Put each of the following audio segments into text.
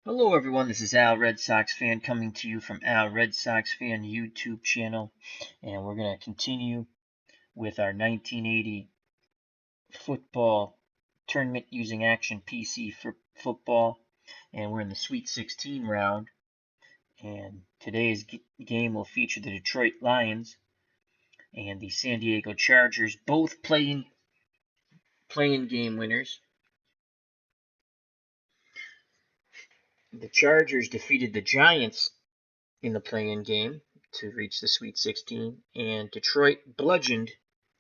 Hello everyone, this is Al Red Sox Fan coming to you from Al Red Sox Fan YouTube channel, and we're going to continue with our 1980 football tournament using Action PC for football, and we're in the Sweet 16 round, and today's game will feature the Detroit Lions and the San Diego Chargers, both playing game winners. The Chargers defeated the Giants in the play-in game to reach the Sweet 16, and Detroit bludgeoned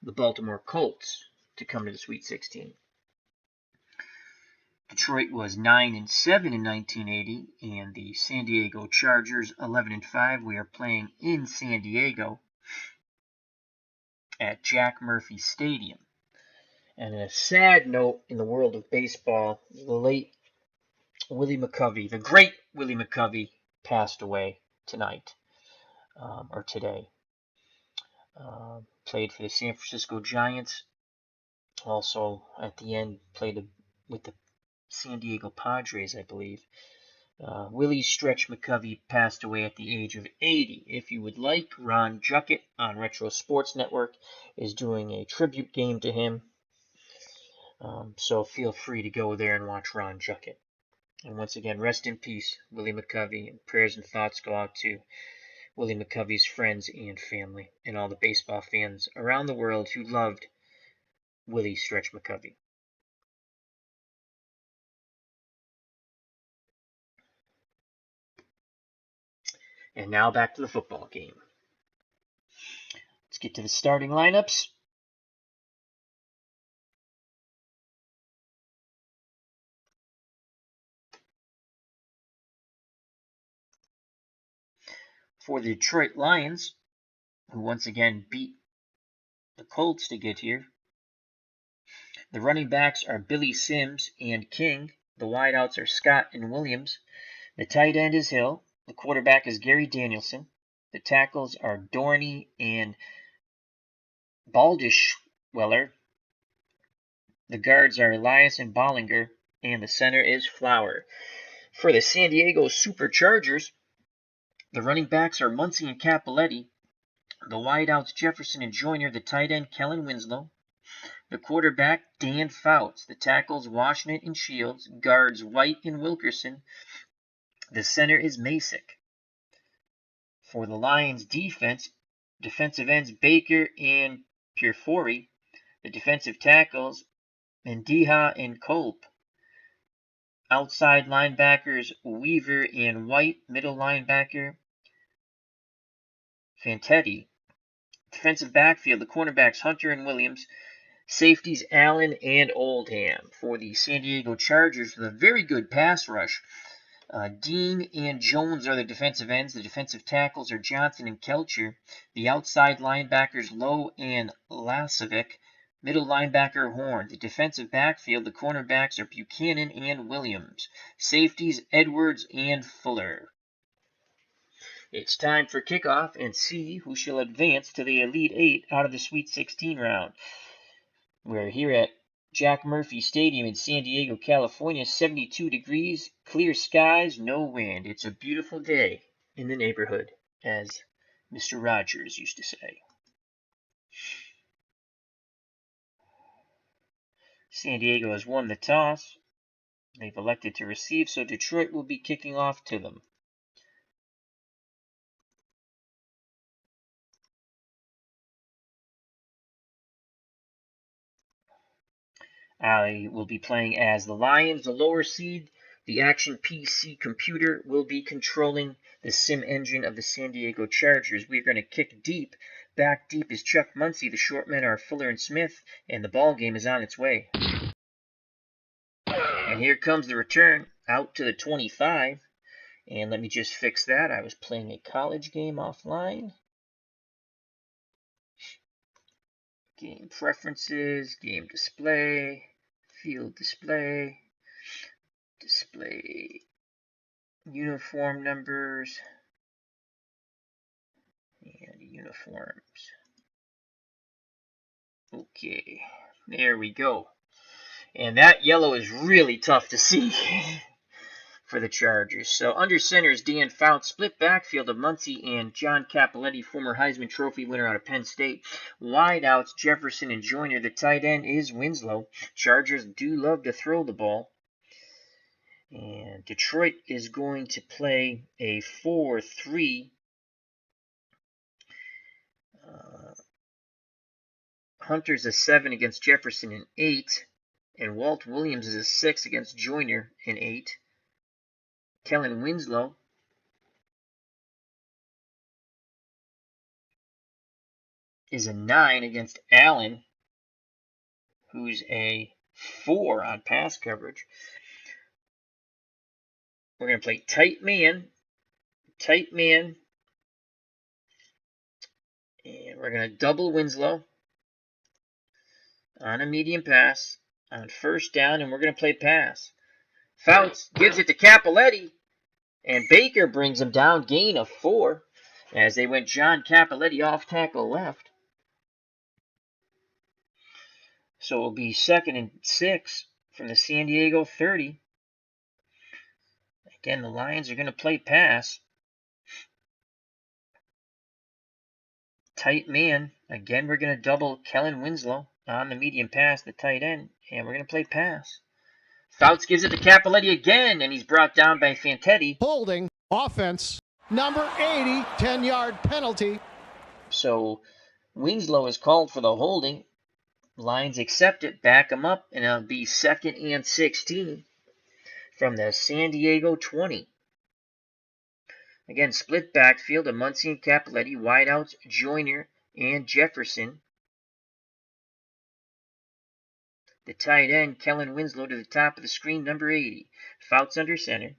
the Baltimore Colts to come to the Sweet 16. Detroit was 9-7 in 1980, and the San Diego Chargers 11-5. We are playing in San Diego at Jack Murphy Stadium. And a sad note in the world of baseball, the late Willie McCovey, the great Willie McCovey, passed away tonight, or today. Played for the San Francisco Giants. Also, at the end, played with the San Diego Padres, I believe. Willie Stretch McCovey passed away at the age of 80. If you would like, Ron Juckett on Retro Sports Network is doing a tribute game to him. So feel free to go there and watch Ron Juckett. And once again, rest in peace, Willie McCovey, and prayers and thoughts go out to Willie McCovey's friends and family, and all the baseball fans around the world who loved Willie Stretch McCovey. And now back to the football game. Let's get to the starting lineups. For the Detroit Lions, who once again beat the Colts to get here, the running backs are Billy Sims and King. The wideouts are Scott and Williams. The tight end is Hill. The quarterback is Gary Danielson. The tackles are Dorney and Baldishweller. The guards are Elias and Bollinger, and the center is Flower. For the San Diego Superchargers, the running backs are Muncie and Capoletti. The wideouts Jefferson and Joyner. The tight end Kellen Winslow. The quarterback Dan Fouts. The tackles Washington and Shields. Guards White and Wilkerson. The center is Masick. For the Lions defense, defensive ends Baker and Purfori. The defensive tackles Mendiha and Kolb. Outside linebackers Weaver and White. Middle linebacker Fantetti. Defensive backfield, the cornerbacks Hunter and Williams. Safeties Allen and Oldham. For the San Diego Chargers, with a very good pass rush, Dean and Jones are the defensive ends. The defensive tackles are Johnson and Kelcher. The outside linebackers Lowe and Lasovic. Middle linebacker Horn. The defensive backfield, the cornerbacks are Buchanan and Williams. Safeties Edwards and Fuller. It's time for kickoff and see who shall advance to the Elite Eight out of the Sweet 16 round. We're here at Jack Murphy Stadium in San Diego, California. 72 degrees, clear skies, no wind. It's a beautiful day in the neighborhood, as Mr. Rogers used to say. San Diego has won the toss. They've elected to receive, so Detroit will be kicking off to them. I will be playing as the Lions, the lower seed. The Action PC computer will be controlling the sim engine of the San Diego Chargers. We're going to kick deep. Back deep is Chuck Muncie. The short men are Fuller and Smith, and the ball game is on its way. And here comes the return out to the 25. And let me just fix that. I was playing a college game offline. Game preferences, game display, field display, display uniform numbers, and uniforms. Okay, there we go. And that yellow is really tough to see for the Chargers. So under center is Dan Fouts, split backfield of Muncie and John Cappelletti, former Heisman Trophy winner out of Penn State. Wideouts Jefferson and Joyner. The tight end is Winslow. Chargers do love to throw the ball. And Detroit is going to play a 4-3. Hunter's a 7 against Jefferson and 8. And Walt Williams is a 6 against Joyner and 8. Kellen Winslow is a 9 against Allen, who's a 4 on pass coverage. We're going to play tight man, and we're going to double Winslow on a medium pass on first down, and we're going to play pass. Fouts gives it to Cappelletti, and Baker brings him down, gain of 4, as they went John Cappelletti off tackle left. So it'll be 2nd and 6 from the San Diego 30. Again, the Lions are going to play pass. Tight man. Again, we're going to double Kellen Winslow on the medium pass, the tight end, and we're going to play pass. Fouts gives it to Cappelletti again, and he's brought down by Fantetti. Holding, offense, number 80, 10-yard penalty. So Winslow is called for the holding. Lions accept it, back him up, and it'll be 2nd and 16 from the San Diego 20. Again, split backfield of Muncie and Cappelletti, wideouts Joyner and Jefferson. The tight end, Kellen Winslow, to the top of the screen, number 80. Fouts under center.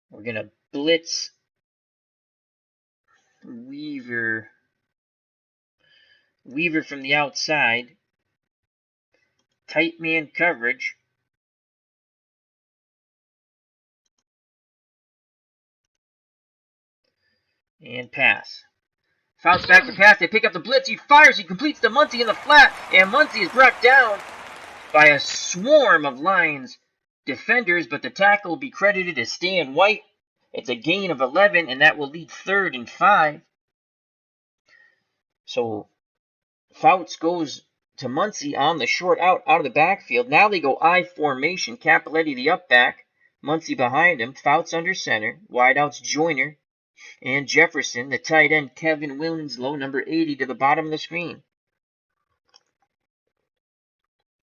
We're going to blitz Weaver from the outside. Tight man coverage. And pass. Fouts back to pass. They pick up the blitz. He fires. He completes to Muncie in the flat. And Muncie is brought down by a swarm of Lions defenders. But the tackle will be credited to Stan White. It's a gain of 11. And that will lead 3rd and 5. So Fouts goes to Muncie on the short out of the backfield. Now they go I formation. Cappelletti the up back. Muncie behind him. Fouts under center. Wideouts Joyner and Jefferson. The tight end Kevin Winslow, number 80, to the bottom of the screen.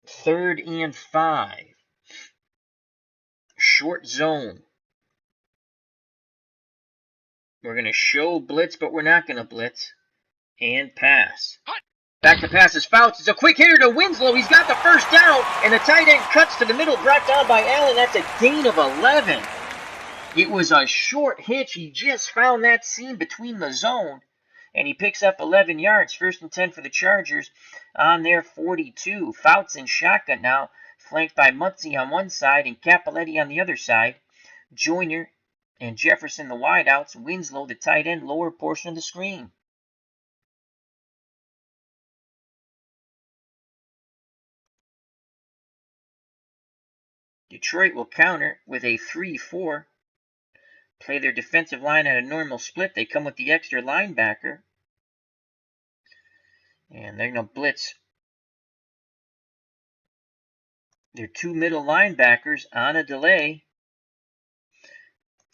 3rd and 5. Short zone. We're going to show blitz, but we're not going to blitz. And pass. Back to pass is Fouts. It's a quick hitter to Winslow. He's got the first down, and the tight end cuts to the middle, brought down by Allen. That's a gain of 11. It was a short hitch. He just found that seam between the zone, and he picks up 11 yards. 1st and 10 for the Chargers on their 42. Fouts in shotgun now, flanked by Muncie on one side and Cappelletti on the other side. Joyner and Jefferson the wideouts. Winslow, the tight end, lower portion of the screen. Detroit will counter with a 3-4. Play their defensive line at a normal split. They come with the extra linebacker. And they're going to blitz their 2 middle linebackers on a delay.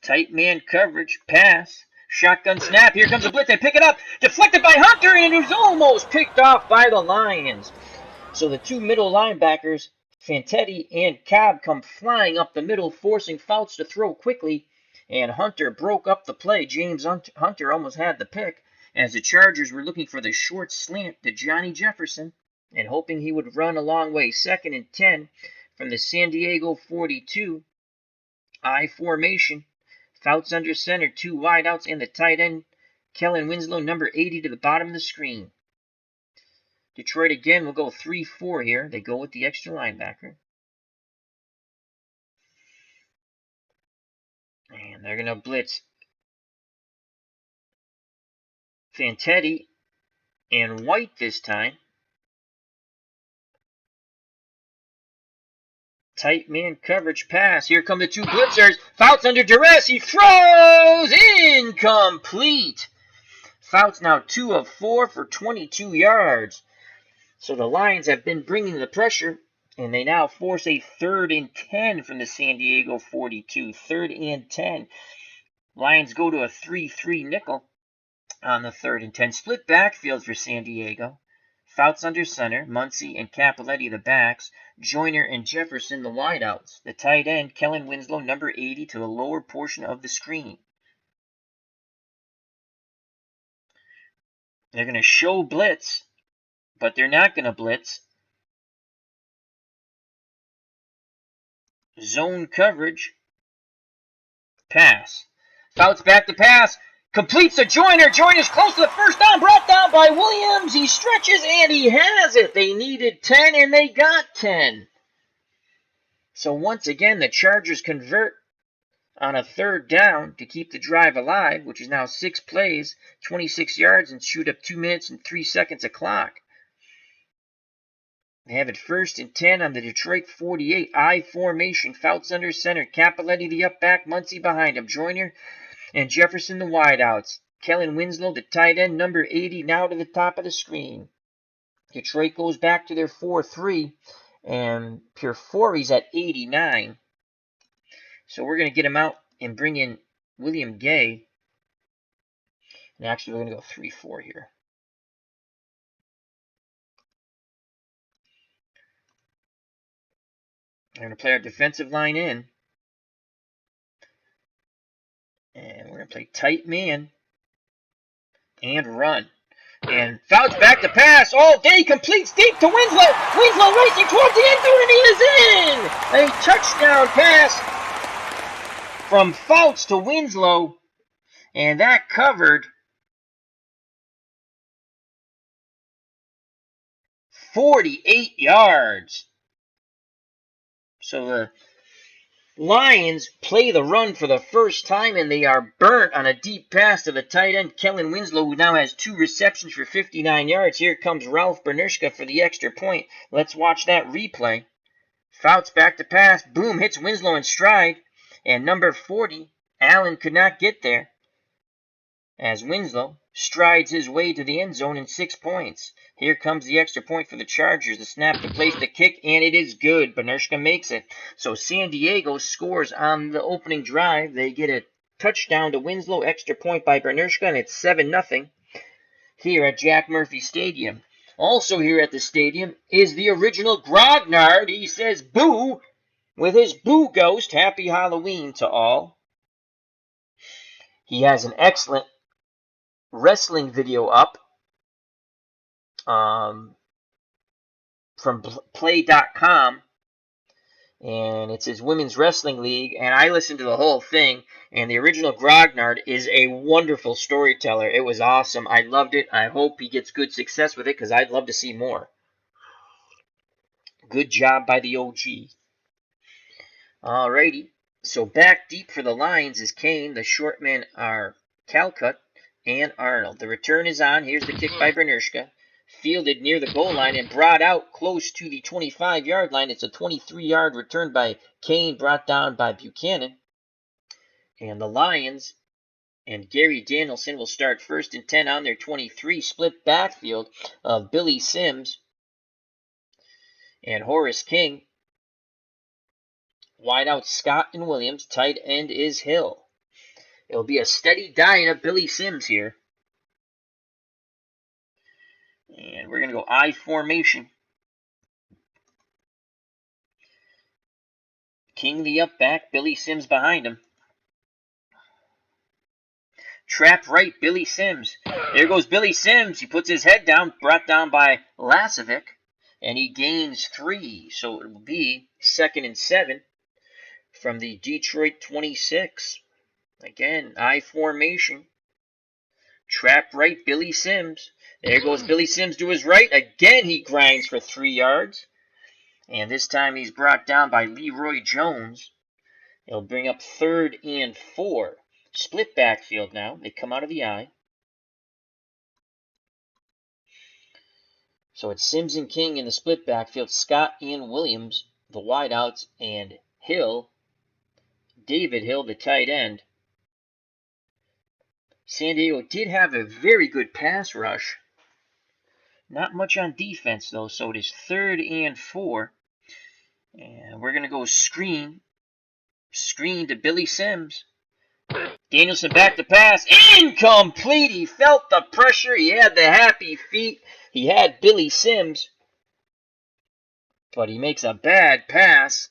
Tight man coverage. Pass. Shotgun snap. Here comes the blitz. They pick it up. Deflected by Hunter, and it was almost picked off by the Lions. So the 2 middle linebackers, Fantetti and Cobb, come flying up the middle, forcing Fouts to throw quickly. And Hunter broke up the play. James Hunter almost had the pick, as the Chargers were looking for the short slant to Johnny Jefferson and hoping he would run a long way. 2nd and 10 from the San Diego 42. I formation. Fouts under center, 2 wideouts, and the tight end, Kellen Winslow, number 80, to the bottom of the screen. Detroit again will go 3-4 here. They go with the extra linebacker. And they're going to blitz Fantetti and White this time. Tight man coverage pass. Here come the two blitzers. Fouts under duress. He throws incomplete. Fouts now 2 of 4 for 22 yards. So the Lions have been bringing the pressure, and they now force a 3rd and 10 from the San Diego 42. 3rd and 10. Lions go to a 3-3 nickel on the 3rd and 10. Split backfield for San Diego. Fouts under center, Muncie and Capoletti the backs, Joyner and Jefferson the wideouts. The tight end, Kellen Winslow, number 80, to the lower portion of the screen. They're going to show blitz, but they're not going to blitz. Zone coverage. Pass. Fouts back to pass. Completes to Joyner. Joyner's close to the first down. Brought down by Williams. He stretches and he has it. They needed 10 and they got 10. So once again, the Chargers convert on a 3rd down to keep the drive alive, which is now 6 plays, 26 yards, and shoot up 2 minutes and 3 seconds of clock. They have it 1st and 10 on the Detroit 48. I formation. Fouts under center. Capoletti the up back. Muncie behind him. Joyner and Jefferson the wideouts. Kellen Winslow, the tight end, number 80, now to the top of the screen. Detroit goes back to their 4-3, and Purfori's at 89. So we're going to get him out and bring in William Gay. And actually, we're going to go 3-4 here. We're going to play our defensive line in. And we're going to play tight man and run. And Fouts back to pass. All day completes deep to Winslow. Winslow racing towards the end zone, and he is in! A touchdown pass from Fouts to Winslow. And that covered 48 yards. So the Lions play the run for the first time, and they are burnt on a deep pass to the tight end, Kellen Winslow, who now has 2 receptions for 59 yards. Here comes Ralph Bernershka for the extra point. Let's watch that replay. Fouts back to pass. Boom, hits Winslow in stride. And number 40, Allen could not get there, as Winslow strides his way to the end zone in 6 points. Here comes the extra point for the Chargers. The snap to place the kick, and it is good. Bernershka makes it. So San Diego scores on the opening drive. They get a touchdown to Winslow, extra point by Bernershka, and it's 7-0 here at Jack Murphy Stadium. Also here at the stadium is the original Grognard. He says boo with his boo ghost. Happy Halloween to all. He has an excellent wrestling video up from play.com, and it's his women's wrestling league, and I listened to the whole thing, and the original Grognard is a wonderful storyteller. It was awesome. I loved it. I hope he gets good success with it, because I'd love to see more. Good job by the OG. Alrighty, so back deep for the Lions is Kane. The short men are Calcutt and Arnold. The return is on. Here's the kick by Bernershka. Fielded near the goal line and brought out close to the 25-yard line. It's a 23-yard return by Kane, brought down by Buchanan. And the Lions and Gary Danielson will start 1st and 10 on their 23. Split backfield of Billy Sims and Horace King. Wide out Scott and Williams. Tight end is Hill. It'll be a steady diet of Billy Sims here. And we're going to go I formation. King the up back, Billy Sims behind him. Trap right, Billy Sims. There goes Billy Sims. He puts his head down, brought down by Lasovic, and he gains 3. So it will be 2nd and 7 from the Detroit 26. Again, I formation. Trap right, Billy Sims. There goes Billy Sims to his right. Again, he grinds for 3 yards. And this time he's brought down by Leroy Jones. It'll bring up 3rd and 4. Split backfield now. They come out of the I. So it's Sims and King in the split backfield. Scott and Williams the wideouts, and Hill, David Hill, the tight end. San Diego did have a very good pass rush. Not much on defense, though, so it is 3rd and 4. And we're going to go screen. Screen to Billy Sims. Danielson back to pass. Incomplete! He felt the pressure. He had the happy feet. He had Billy Sims. But he makes a bad pass.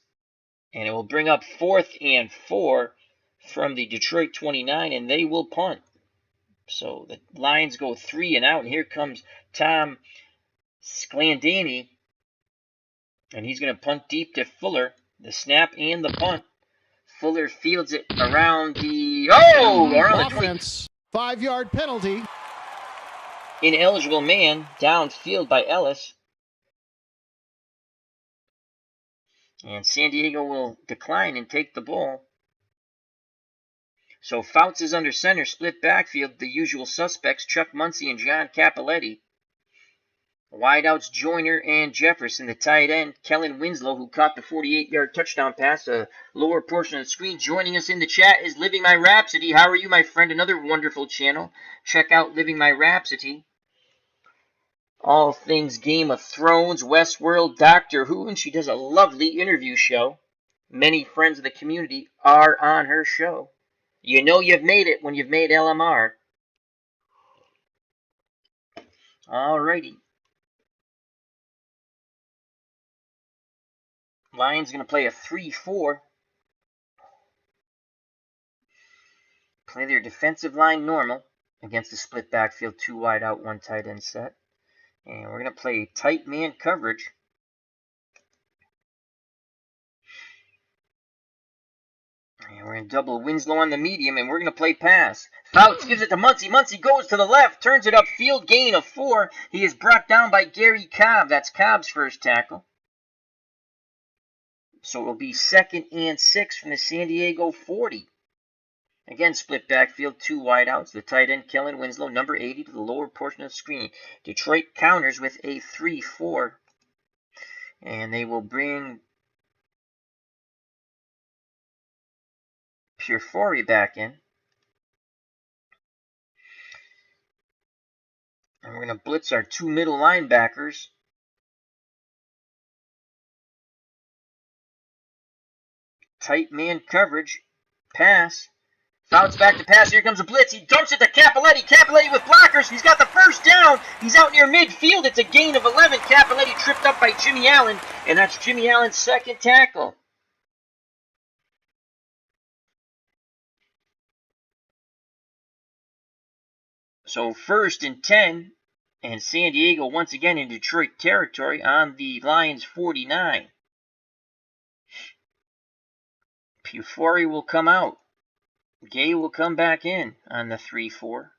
And it will bring up 4th and 4 from the Detroit 29, and they will punt. So the Lions go 3 and out, and here comes Tom Sclandini, and he's going to punt deep to Fuller. The snap and the punt. Fuller fields it around the offense. 5-yard penalty. Ineligible man downfield by Ellis. And San Diego will decline and take the ball. So Fouts is under center, split backfield, the usual suspects, Chuck Muncie and John Cappelletti. Wideouts Joyner and Jefferson, the tight end, Kellen Winslow, who caught the 48-yard touchdown pass, the lower portion of the screen. Joining us in the chat is Living My Rhapsody. How are you, my friend? Another wonderful channel. Check out Living My Rhapsody. All things Game of Thrones, Westworld, Doctor Who, and she does a lovely interview show. Many friends of the community are on her show. You know you've made it when you've made LMR. Alrighty. Lions going to play a 3-4. Play their defensive line normal against the split backfield, 2 wide out, 1 tight end set. And we're going to play tight man coverage. And we're going to double Winslow on the medium, and we're going to play pass. Fouts gives it to Muncie. Muncie goes to the left, turns it upfield, gain of 4. He is brought down by Gary Cobb. That's Cobb's first tackle. So it will be 2nd and 6 from the San Diego 40. Again, split backfield, 2 wideouts. The tight end, Kellen Winslow, number 80, to the lower portion of the screen. Detroit counters with a 3-4. And they will bring Purfori back in. And we're going to blitz our 2 middle linebackers. Tight man coverage. Pass. Fouts back to pass. Here comes a blitz. He dumps it to Cappelletti. Cappelletti with blockers. He's got the first down. He's out near midfield. It's a gain of 11. Cappelletti tripped up by Jimmy Allen. And that's Jimmy Allen's 2nd tackle. So 1st and 10. And San Diego once again in Detroit territory on the Lions 49. Pufori will come out. Gay will come back in on the 3-4.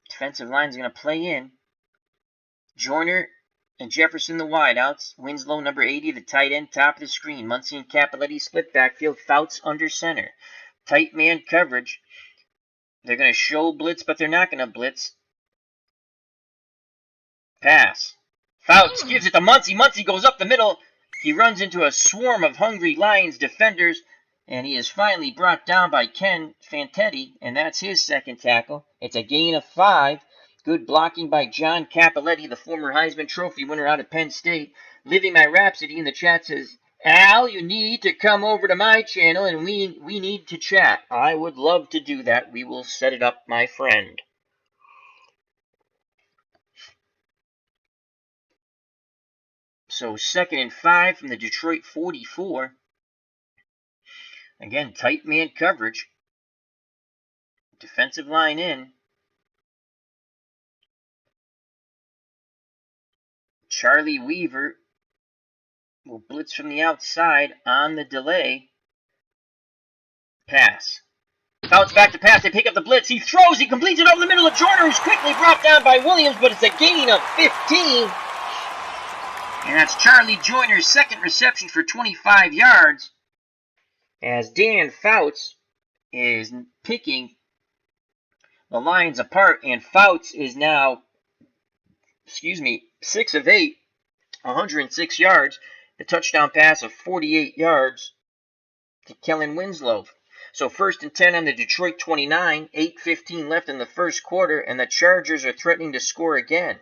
Defensive line is going to play in. Joyner and Jefferson the wideouts. Winslow, number 80, the tight end, top of the screen. Muncie and Cappelletti split backfield. Fouts under center. Tight man coverage. They're going to show blitz, but they're not going to blitz. Pass. Fouts gives it to Muncie. Muncie goes up the middle. He runs into a swarm of hungry Lions defenders, and he is finally brought down by Ken Fantetti, and that's his 2nd tackle. It's a gain of 5. Good blocking by John Cappelletti, the former Heisman Trophy winner out of Penn State. Living My Rhapsody in the chat says, Al, you need to come over to my channel, and we need to chat. I would love to do that. We will set it up, my friend. So 2nd and 5 from the Detroit 44. Again, tight man coverage. Defensive line in. Charlie Weaver will blitz from the outside on the delay. Pass. Fouts back to pass. They pick up the blitz. He throws. He completes it over the middle of Joyner, who's quickly brought down by Williams, but it's a gain of 15. And that's Charlie Joyner's 2nd reception for 25 yards. As Dan Fouts is picking the Lions apart, and Fouts is now, 6 of 8 106 yards. The touchdown pass of 48 yards to Kellen Winslow. So 1st and 10 on the Detroit 29, 8:15 left in the first quarter, and the Chargers are threatening to score again.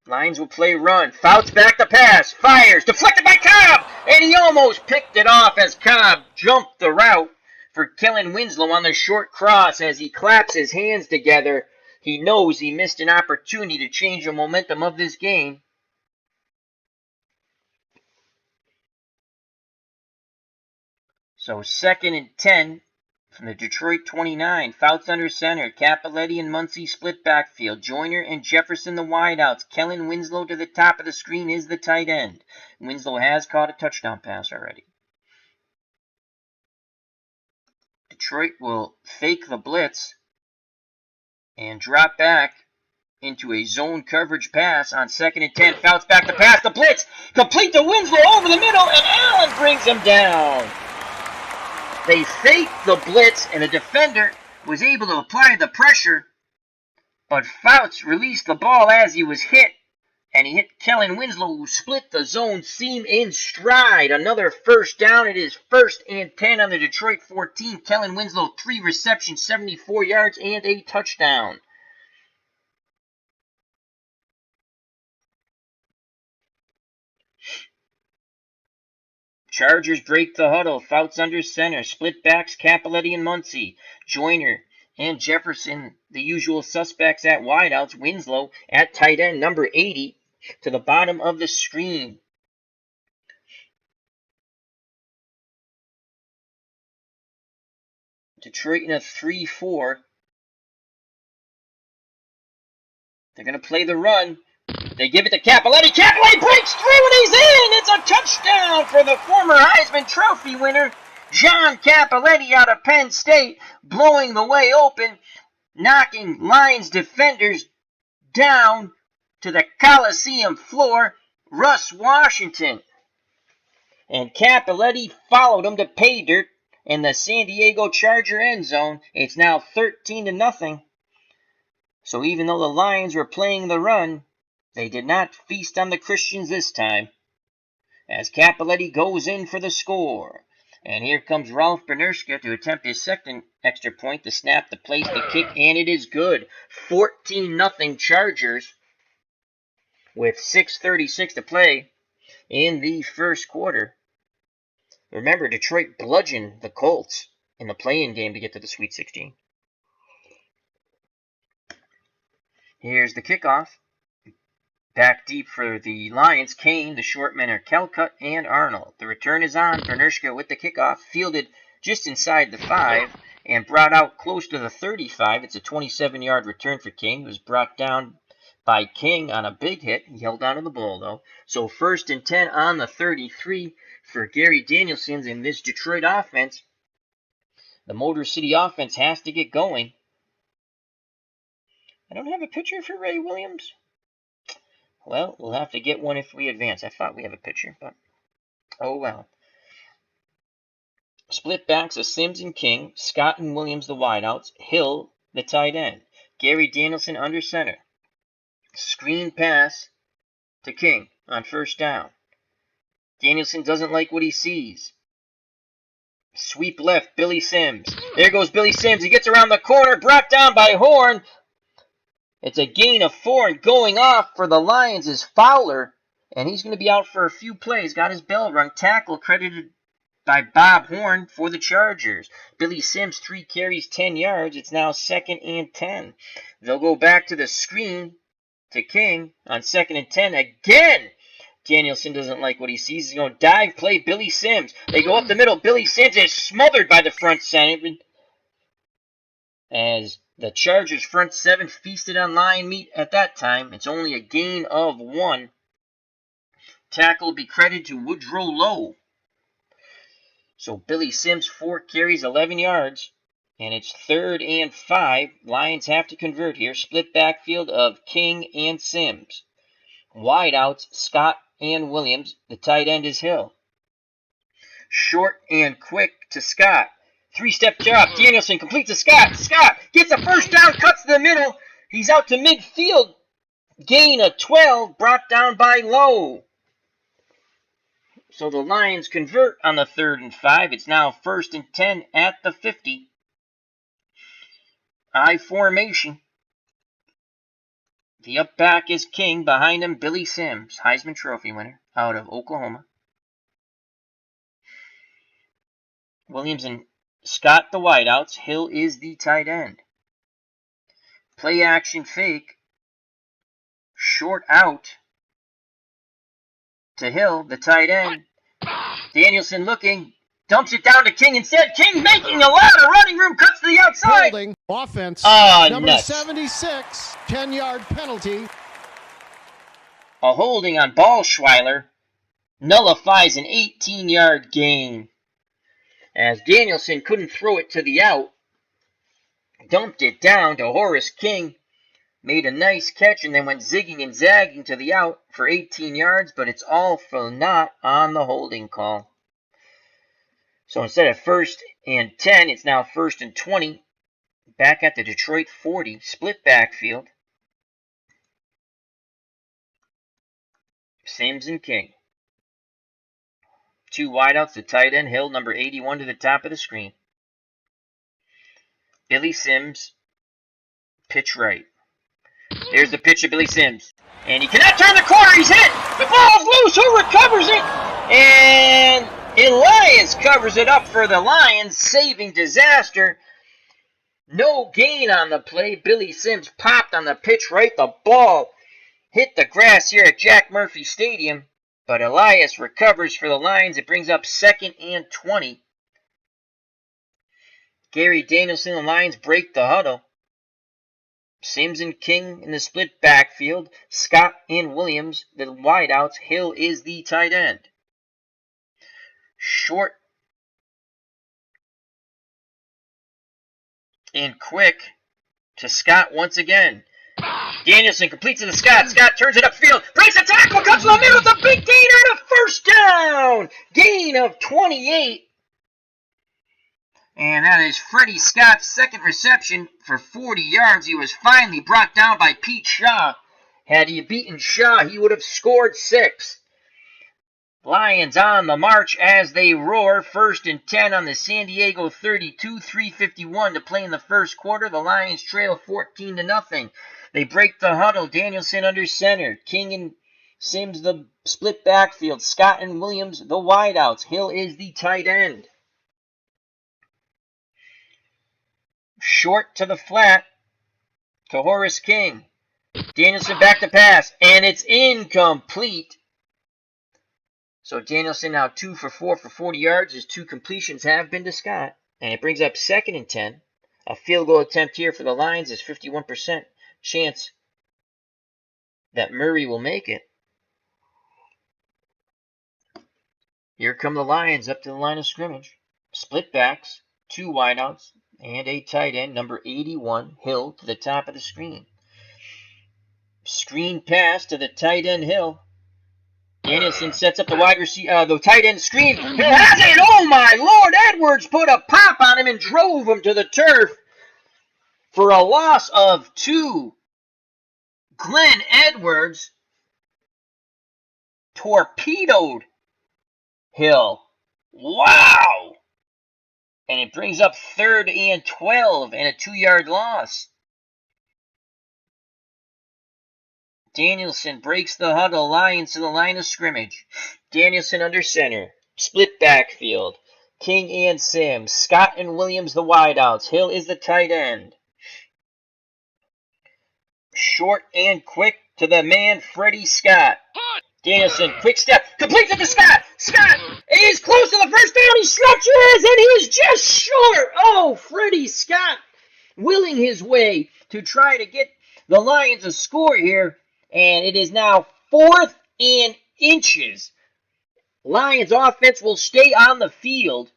Lions will play run. Fouts back the pass. Fires. Deflected by Cobb. And he almost picked it off as Cobb jumped the route for Kellen Winslow on the short cross. As he claps his hands together, he knows he missed an opportunity to change the momentum of this game. So 2nd and 10 from the Detroit 29. Fouts under center. Cappelletti and Muncie split backfield. Joyner and Jefferson the wideouts. Kellen Winslow to the top of the screen is the tight end. Winslow has caught a touchdown pass already. Detroit will fake the blitz and drop back into a zone coverage pass on 2nd and 10. Fouts back the pass. The blitz complete to Winslow over the middle, and Allen brings him down. They faked the blitz, and the defender was able to apply the pressure, but Fouts released the ball as he was hit, and he hit Kellen Winslow, who split the zone seam in stride. Another first down. It is 1st and 10 on the Detroit 14. Kellen Winslow, 3 receptions, 74 yards, and a touchdown. Chargers break the huddle. Fouts under center. Split backs Cappelletti and Muncie. Joyner and Jefferson, the usual suspects at wideouts. Winslow at tight end, number 80, to the bottom of the screen. Detroit in a 3-4. They're going to play the run. They give it to Cappelletti. Cappelletti breaks through and he's in! It's a touchdown for the former Heisman Trophy winner, John Cappelletti out of Penn State, blowing the way open, knocking Lions defenders down to the Coliseum floor. Russ Washington and Cappelletti followed him to pay dirt in the San Diego Charger end zone. It's now 13-0. So even though the Lions were playing the run, they did not feast on the Christians this time, as Cappelletti goes in for the score. And here comes Ralph Bernerska to attempt his second extra point to snap the place to kick, and it is good. 14-0 Chargers with 6:36 to play in the first quarter. Remember, Detroit bludgeoned the Colts in the play-in game to get to the Sweet 16. Here's the kickoff. Back deep for the Lions, Kane, the short men are Calcutt and Arnold. The return is on. Bernerska with the kickoff, fielded just inside the 5 and brought out close to the 35. It's a 27-yard return for King. He was brought down by King on a big hit. He held on to the ball, though. So 1st and 10 on the 33 for Gary Danielson in this Detroit offense. The Motor City offense has to get going. I don't have a picture for Ray Williams. Well, we'll have to get one if we advance. I thought we have a picture, but oh well. Split backs of Sims and King, Scott and Williams the wideouts, Hill the tight end, Gary Danielson under center. Screen pass to King on 1st down. Danielson doesn't like what he sees. Sweep left, Billy Sims. There goes Billy Sims. He gets around the corner, brought down by Horn. It's a gain of 4, and going off for the Lions is Fowler, and he's going to be out for a few plays. Got his bell rung. Tackle credited by Bob Horn for the Chargers. Billy Sims, 3 carries, 10 yards. It's now 2nd and 10. They'll go back to the screen to King on 2nd and 10 again. Danielson doesn't like what he sees. He's going to dive play Billy Sims. They go up the middle. Billy Sims is smothered by the front seven as the Chargers' front 7 feasted on lion meat at that time. It's only a gain of 1. Tackle will be credited to Woodrow Lowe. So Billy Sims, 4 carries, 11 yards. And it's 3rd and 5. Lions have to convert here. Split backfield of King and Sims. Wideouts, Scott and Williams. The tight end is Hill. Short and quick to Scott. 3-step drop. Danielson completes to Scott. Scott gets a first down, cuts to the middle. He's out to midfield. Gain of 12 brought down by Lowe. So the Lions convert on the 3rd and 5. It's now 1st and 10 at the 50. I formation. The up back is King. Behind him, Billy Sims, Heisman Trophy winner out of Oklahoma. Williams and Scott the wideouts. Hill is the tight end. Play action fake. Short out to Hill, the tight end. Danielson looking. Dumps it down to King instead. King making a lot of running room. Cuts to the outside. Holding offense. Number nuts. 76, 10-yard penalty. A holding on Ballschweiler nullifies an 18-yard gain. As Danielson couldn't throw it to the out. Dumped it down to Horace King. Made a nice catch and then went zigging and zagging to the out for 18 yards, but it's all for naught on the holding call. So instead of 1st and 10, it's now 1st and 20. Back at the Detroit 40, split backfield. Sims and King. 2 wideouts, the tight end, Hill, number 81 to the top of the screen. Billy Sims, pitch right. There's the pitch of Billy Sims. And he cannot turn the corner. He's hit. The ball's loose. Who recovers it? And Elias covers it up for the Lions. Saving disaster. No gain on the play. Billy Sims popped on the pitch right. The ball hit the grass here at Jack Murphy Stadium. But Elias recovers for the Lions. It brings up 2nd and 20. Gary Danielson, the Lions break the huddle. Sims and King in the split backfield. Scott and Williams, the wideouts. Hill is the tight end. Short and quick to Scott once again. Danielson completes it to Scott. Scott turns it upfield. Breaks a tackle. Cuts to the middle. It's a big gainer and a 1st down. Gain of 28. And that is Freddie Scott's 2nd reception for 40 yards. He was finally brought down by Pete Shaw. Had he beaten Shaw, he would have scored 6. Lions on the march as they roar. 1st and 10 on the San Diego 32. 3:51 to play in the 1st quarter. The Lions trail 14-0. They break the huddle. Danielson under center. King and Sims the split backfield. Scott and Williams the wideouts. Hill is the tight end. Short to the flat to Horace King. Danielson back to pass, and it's incomplete. So Danielson now 2 for 4 for 40 yards. His 2 completions have been to Scott. And it brings up 2nd and 10. A field goal attempt here for the Lions is 51% chance that Murray will make it. Here come the Lions up to the line of scrimmage. Split backs, 2 wideouts, and a tight end, number 81, Hill, to the top of the screen. Screen pass to the tight end, Hill. Danielson sets up the wide receiver, the tight end screen. He has it! Oh my Lord! Edwards put a pop on him and drove him to the turf for a loss of 2. Glenn Edwards torpedoed Hill. Wow! And it brings up 3rd and 12 and a 2-yard loss. Danielson breaks the huddle. Lions to the line of scrimmage. Danielson under center. Split backfield. King and Sims. Scott and Williams the wideouts. Hill is the tight end. Short and quick to the man, Freddie Scott. Danielson, quick step, completes it to Scott. Scott is close to the 1st down. He stretches, and he is just short. Oh, Freddie Scott willing his way to try to get the Lions a score here. And it is now 4th and inches. Lions offense will stay on the field.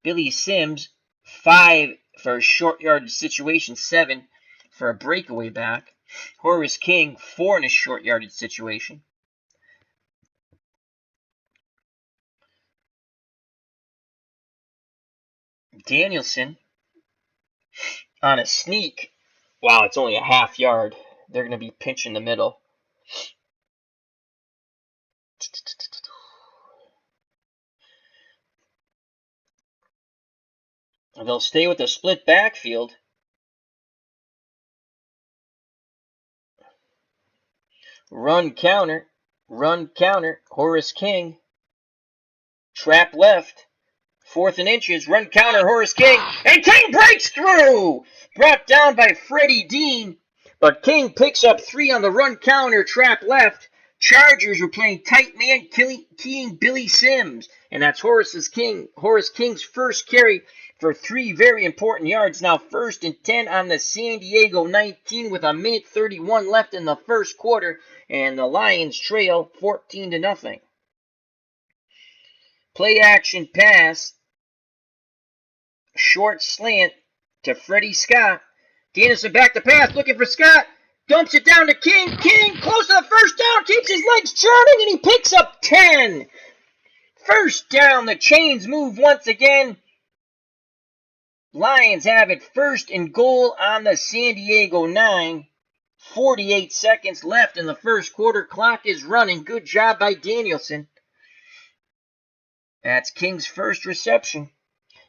Billy Sims, 5 for a short yardage situation, 7 for a breakaway back. Horace King, 4 in a short yardage situation. Danielson on a sneak. Wow, it's only a half yard. They're going to be pinching the middle. They'll stay with the split backfield. Run counter. Horace King. Trap left. 4th and inches. Run counter. Horace King. And King breaks through. Brought down by Freddie Dean. But King picks up 3 on the run counter. Trap left. Chargers were playing tight man, keying Billy Sims. And that's Horace King's first carry for 3 very important yards. Now 1st and 10 on the San Diego 19 with a minute 31 left in the first quarter. And the Lions trail 14-0. Play action pass. Short slant to Freddie Scott. Danielson back to pass, looking for Scott. Dumps it down to King. King close to the first down, keeps his legs churning, and he picks up 10. First down, the chains move once again. Lions have it 1st and goal on the San Diego 9. 48 seconds left in the first quarter. Clock is running. Good job by Danielson. That's King's first reception.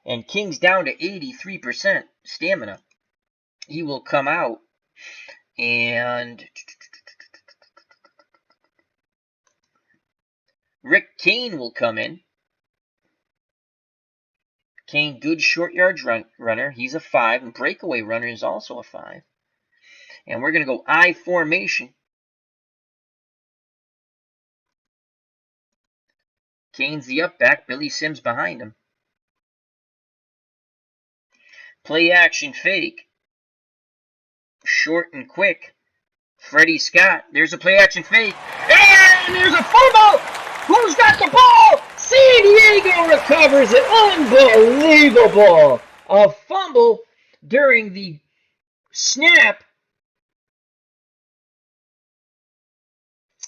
And King's down to 83% stamina. He will come out. And Rick Kane will come in. Kane, good short yards runner. He's a 5. And breakaway runner is also a 5. And we're going to go I formation. Kane's the up back. Billy Sims behind him. Play action fake. Short and quick. Freddie Scott. There's a play action fake. And there's a fumble. Who's got the ball? San Diego recovers it. Unbelievable. A fumble during the snap.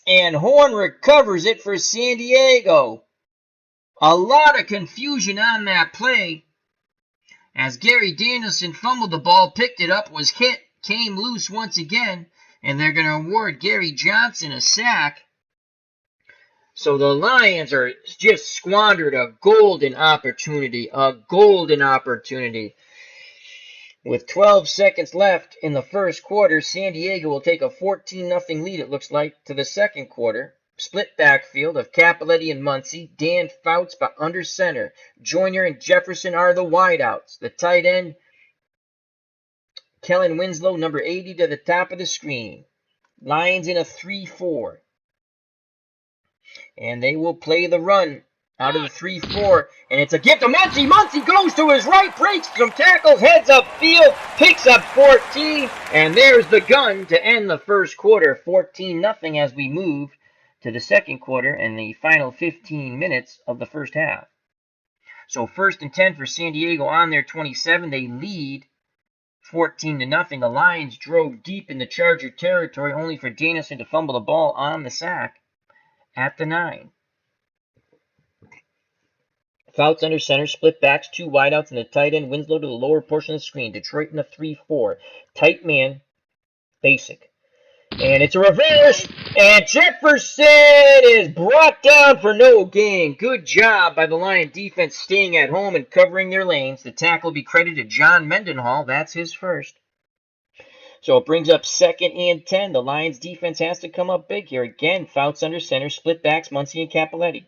And Horn recovers it for San Diego. A lot of confusion on that play. As Gary Danielson fumbled the ball, picked it up, was hit, came loose once again, and they're going to award Gary Johnson a sack. So the Lions are just squandered a golden opportunity. With 12 seconds left in the first quarter, San Diego will take a 14-0 lead, it looks like, to the second quarter. Split backfield of Capoletti and Muncie. Dan Fouts under center. Joyner and Jefferson are the wideouts. The tight end, Kellen Winslow, number 80, to the top of the screen. Lions in a 3-4. And they will play the run out of the 3-4. And it's a gift to Muncie. Muncie goes to his right, breaks some tackles, heads up field, picks up 14. And there's the gun to end the first quarter. 14-0 as we move to the second quarter and the final 15 minutes of the first half. So 1st and 10 for San Diego on their 27. They lead 14-0. The Lions drove deep into Charger territory, only for Danielson to fumble the ball on the sack at the 9. Fouts under center, split backs, 2 wideouts, and the tight end Winslow to the lower portion of the screen. Detroit in a 3-4. Tight man, basic. And it's a reverse, and Jefferson is brought down for no gain. Good job by the Lion defense staying at home and covering their lanes. The tackle will be credited to John Mendenhall. That's his first. So it brings up 2nd and 10. The Lions defense has to come up big here. Again, Fouts under center, split backs, Muncie and Capoletti.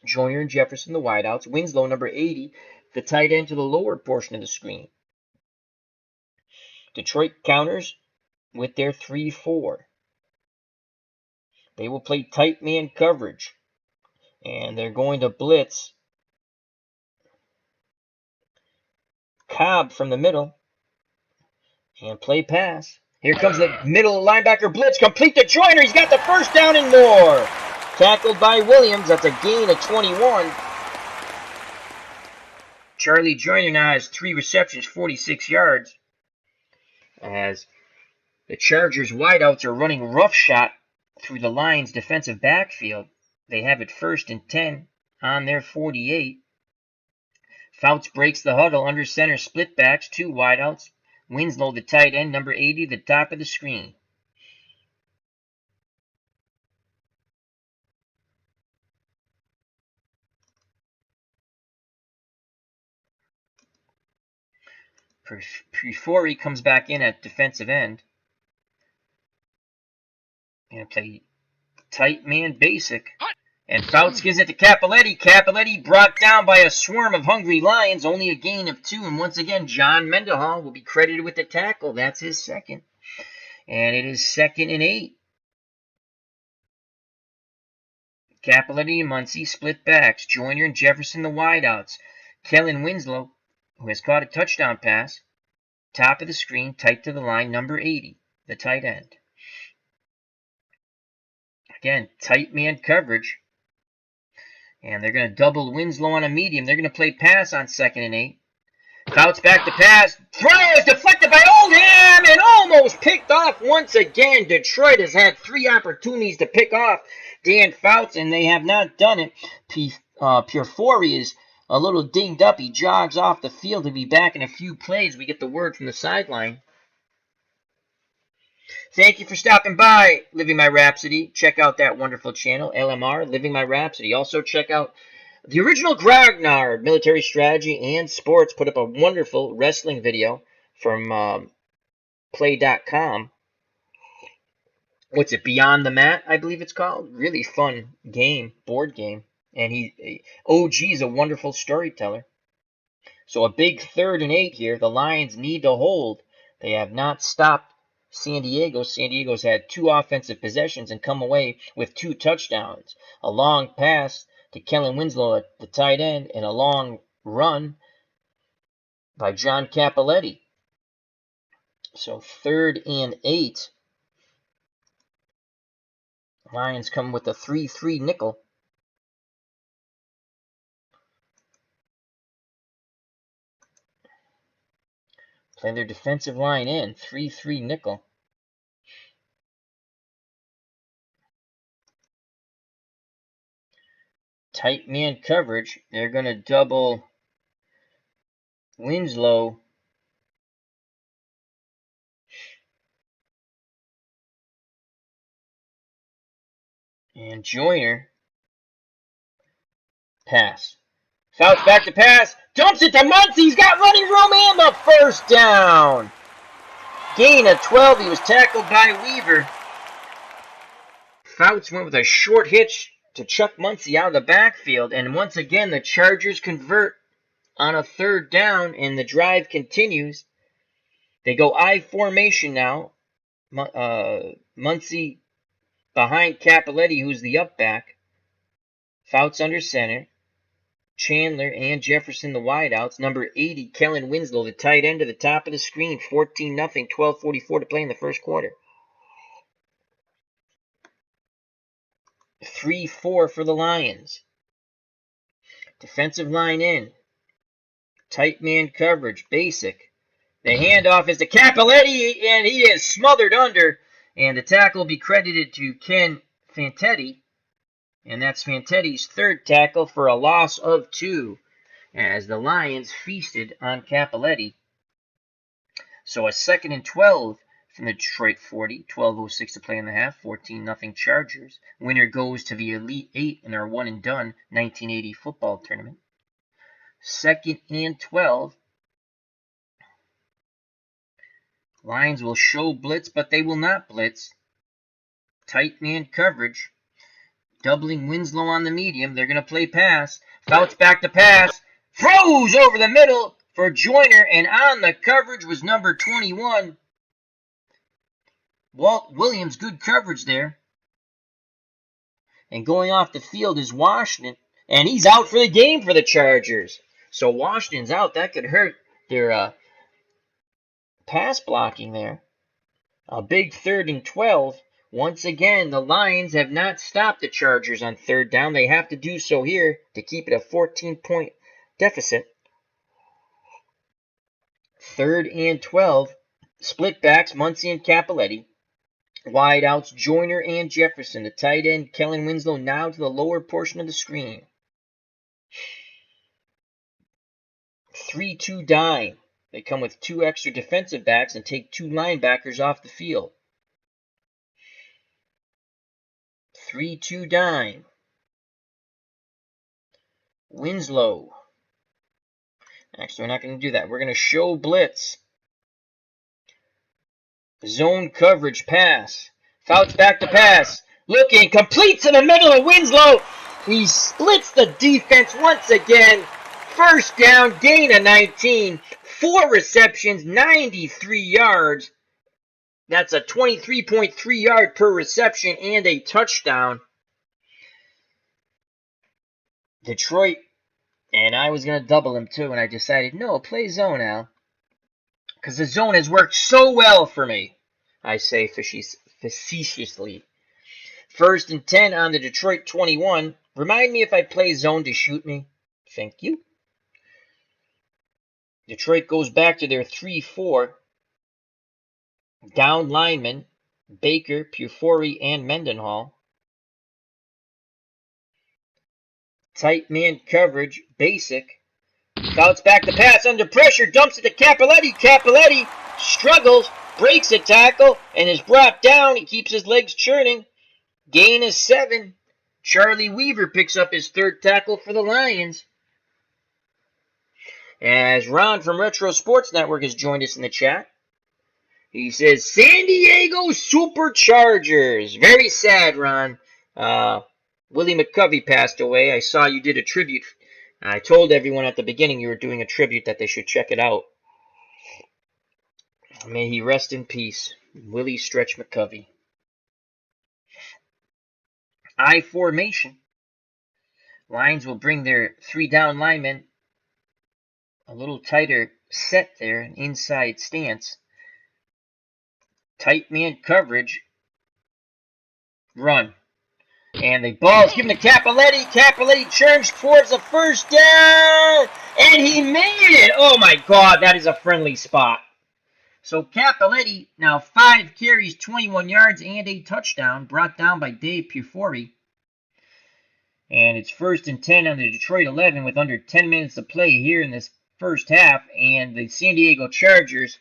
Joyner and Jefferson, the wideouts. Winslow, number 80, the tight end to the lower portion of the screen. Detroit counters with their 3-4. They will play tight man coverage. And they're going to blitz Cobb from the middle. And play pass. Here comes the middle linebacker blitz. Complete to Joyner. He's got the first down and more. Tackled by Williams. That's a gain of 21. Charlie Joyner now has 3 receptions, 46 yards. As the Chargers wideouts are running roughshod through the Lions' defensive backfield. They have it 1st and 10 on their 48. Fouts breaks the huddle, under center, split backs, 2 wideouts. Winslow, the tight end, number 80, the top of the screen. Prefori comes back in at defensive end. And play tight man basic. And Fouts gives it to Cappelletti. Cappelletti brought down by a swarm of hungry Lions. Only a gain of 2. And once again, John Mendenhall will be credited with the tackle. That's his second. And it is 2nd and 8. Cappelletti and Muncie split backs. Joyner and Jefferson the wideouts. Kellen Winslow, who has caught a touchdown pass. Top of the screen, tight to the line, number 80, the tight end. Again, tight man coverage. And they're going to double Winslow on a medium. They're going to play pass on 2nd and 8. Fouts back to pass. Throw is deflected by Oldham and almost picked off once again. Detroit has had 3 opportunities to pick off Dan Fouts, and they have not done it. Prefori is a little dinged up. He jogs off the field to be back in a few plays. We get the word from the sideline. Thank you for stopping by, Living My Rhapsody. Check out that wonderful channel, LMR, Living My Rhapsody. Also check out the original Grognard, Military Strategy and Sports, put up a wonderful wrestling video from Play.com. What's it, Beyond the Mat, I believe it's called. Really fun game, board game. And OG is a wonderful storyteller. So a big 3rd and 8 here. The Lions need to hold. They have not stopped San Diego. San Diego's had 2 offensive possessions and come away with 2 touchdowns. A long pass to Kellen Winslow at the tight end and a long run by John Cappelletti. So 3rd and 8. Lions come with a 3-3 nickel. Play their defensive line in, 3-3 nickel. Tight man coverage. They're going to double Winslow. And Joyner. Pass. Fouts back to pass. Dumps it to Muncie. He's got running room and the first down. Gain of 12. He was tackled by Weaver. Fouts went with a short hitch to Chuck Muncie out of the backfield. And once again, the Chargers convert on a 3rd down, and the drive continues. They go I formation now. Muncie behind Cappelletti, who's the up back. Fouts under center. Chandler and Jefferson the wideouts. Number 80, Kellen Winslow, the tight end, to the top of the screen. 14-0, 12:44 to play in the first quarter. 3-4 for the Lions. Defensive line in. Tight man coverage, basic. The handoff is to Cappelletti, and he is smothered under. And the tackle will be credited to Ken Fantetti. And that's Fantetti's 3rd tackle for a loss of 2 as the Lions feasted on Cappelletti. So a 2nd and 12 from the Detroit 40, 12:06 to play in the half, 14-0 Chargers. Winner goes to the Elite 8 in their one and done 1980 football tournament. 2nd and 12. Lions will show blitz, but they will not blitz. Tight man coverage. Doubling Winslow on the medium. They're going to play pass. Fouts back to pass. Throws over the middle for Joyner. And on the coverage was number 21. Walt Williams, good coverage there. And going off the field is Washington. And he's out for the game for the Chargers. So Washington's out. That could hurt their pass blocking there. A big 3rd and 12. Once again, the Lions have not stopped the Chargers on 3rd down. They have to do so here to keep it a 14-point deficit. 3rd and 12. Split backs, Muncie and Cappelletti. Wideouts, Joyner and Jefferson. The tight end, Kellen Winslow, now to the lower portion of the screen. 3-2 dime. They come with 2 extra defensive backs and take 2 linebackers off the field. 3-2 dime. Winslow. Actually, we're not going to do that. We're going to show blitz. Zone coverage pass. Fouts back to pass. Looking, completes in the middle of Winslow. He splits the defense once again. First down, gain of 19. 4 receptions, 93 yards. That's a 23.3 yard per reception and a touchdown. Detroit, and I was going to double him too, and I decided, no, play zone, Al. Because the zone has worked so well for me, I say facetiously. 1st and 10 on the Detroit 21. Remind me if I play zone to shoot me. Thank you. Detroit goes back to their 3-4. Down linemen, Baker, Pufori, and Mendenhall. Tight man coverage, basic. Fouts back to pass under pressure, dumps it to Cappelletti. Cappelletti struggles, breaks a tackle, and is brought down. He keeps his legs churning. Gain is 7. Charlie Weaver picks up his 3rd tackle for the Lions. As Ron from Retro Sports Network has joined us in the chat. He says, San Diego Superchargers. Very sad, Ron. Willie McCovey passed away. I saw you did a tribute. I told everyone at the beginning you were doing a tribute that they should check it out. May he rest in peace. Willie Stretch McCovey. I formation. Lions will bring their 3 down linemen a little tighter set there, an inside stance. Tight man coverage. Run. And the ball is given to Cappelletti. Cappelletti churns towards the first down. And he made it. Oh my God, that is a friendly spot. So Cappelletti, now 5 carries, 21 yards, and a touchdown, brought down by Dave Pufori. And it's 1st and 10 on the Detroit 11 with under 10 minutes to play here in this first half. And the San Diego Chargers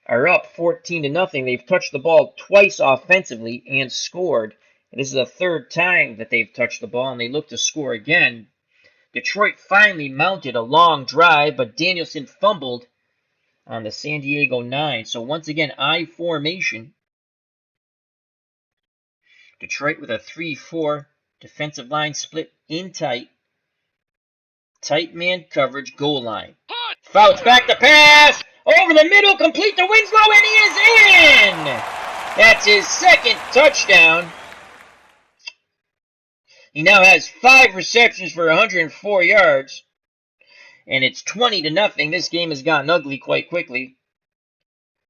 are up 14-0. They've touched the ball twice offensively and scored. And this is the 3rd time that they've touched the ball, and they look to score again. Detroit finally mounted a long drive, but Danielson fumbled on the San Diego 9. So once again, I formation. Detroit with a 3-4. Defensive line split in tight. Tight man coverage, goal line. Fouts back to pass. Over the middle, complete to Winslow, and he is in! That's his 2nd touchdown. He now has 5 receptions for 104 yards. And it's 20-0. This game has gotten ugly quite quickly.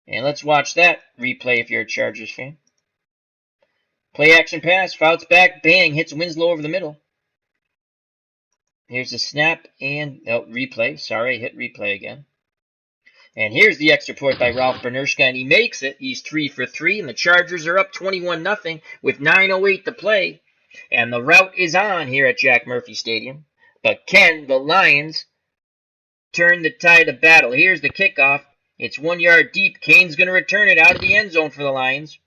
And let's watch that replay if you're a Chargers fan. Play action pass, Fouts back, bang, hits Winslow over the middle. Here's the snap and replay. Sorry, I hit replay again. And here's the extra point by Ralph Bernershka, and he makes it. He's 3 for 3, and the Chargers are up 21-0 with 9:08 to play. And the route is on here at Jack Murphy Stadium. But can the Lions turn the tide of battle? Here's the kickoff. It's 1 yard deep. Kane's going to return it out of the end zone for the Lions.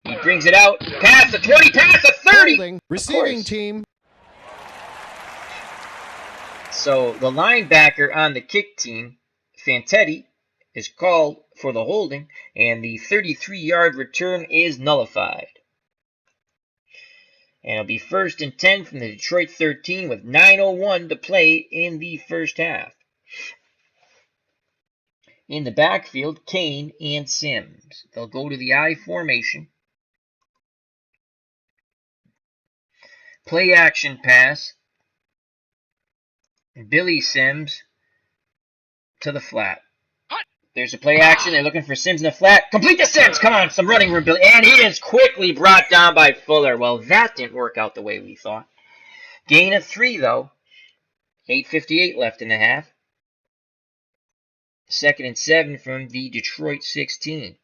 He brings it out. Pass the 20, pass the 30. Holding, receiving team. So the linebacker on the kick team, Fantetti, is called for the holding, and the 33-yard return is nullified. And it'll be 1st and 10 from the Detroit 13 with 9:01 to play in the first half. In the backfield, Kane and Sims. They'll go to the I formation. Play action pass. Billy Sims to the flat. There's a play action. They're looking for Sims in the flat. Complete to Sims. Come on, some running room, Billy. And he is quickly brought down by Fuller. Well, that didn't work out the way we thought. Gain of 3, though. 8:58 left in the half. 2nd and 7 from the Detroit 16.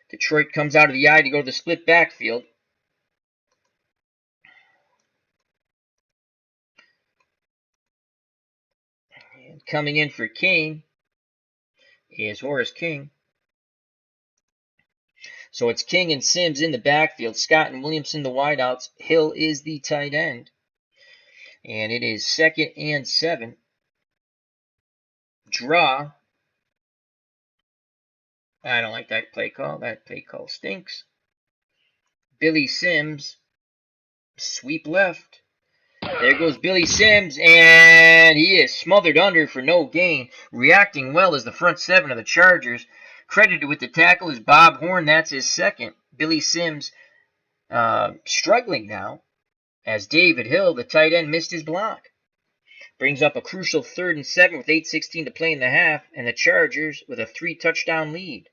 Detroit comes out of the I to go to the split backfield. Coming in for King is Horace King. So it's King and Sims in the backfield. Scott and Williamson the wideouts. Hill is the tight end. And it is 2nd and 7. Draw. I don't like that play call. That play call stinks. Billy Sims. Sweep left. There goes Billy Sims, and he is smothered under for no gain. Reacting well as the front 7 of the Chargers. Credited with the tackle is Bob Horn. That's his second. Billy Sims struggling now as David Hill, the tight end, missed his block. Brings up a crucial 3rd and 7 with 8:16 to play in the half, and the Chargers with a 3-touchdown lead.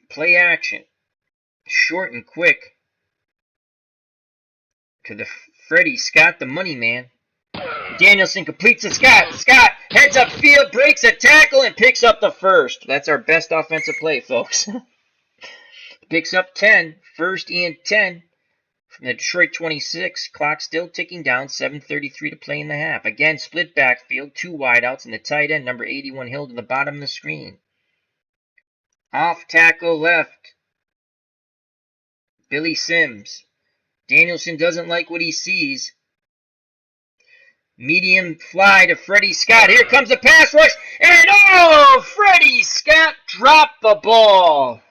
Play action. Short and quick to the Freddie Scott, the money man. Danielson completes to Scott. Scott heads up field, breaks a tackle, and picks up the first. That's our best offensive play, folks. Picks up 10, 1st and 10 from the Detroit 26. Clock still ticking down, 7:33 to play in the half. Again, split backfield, 2 wideouts, and the tight end, number 81, Hill to the bottom of the screen. Off tackle left. Billy Sims. Danielson doesn't like what he sees. Medium fly to Freddie Scott. Here comes the pass rush. And oh, Freddie Scott dropped the ball.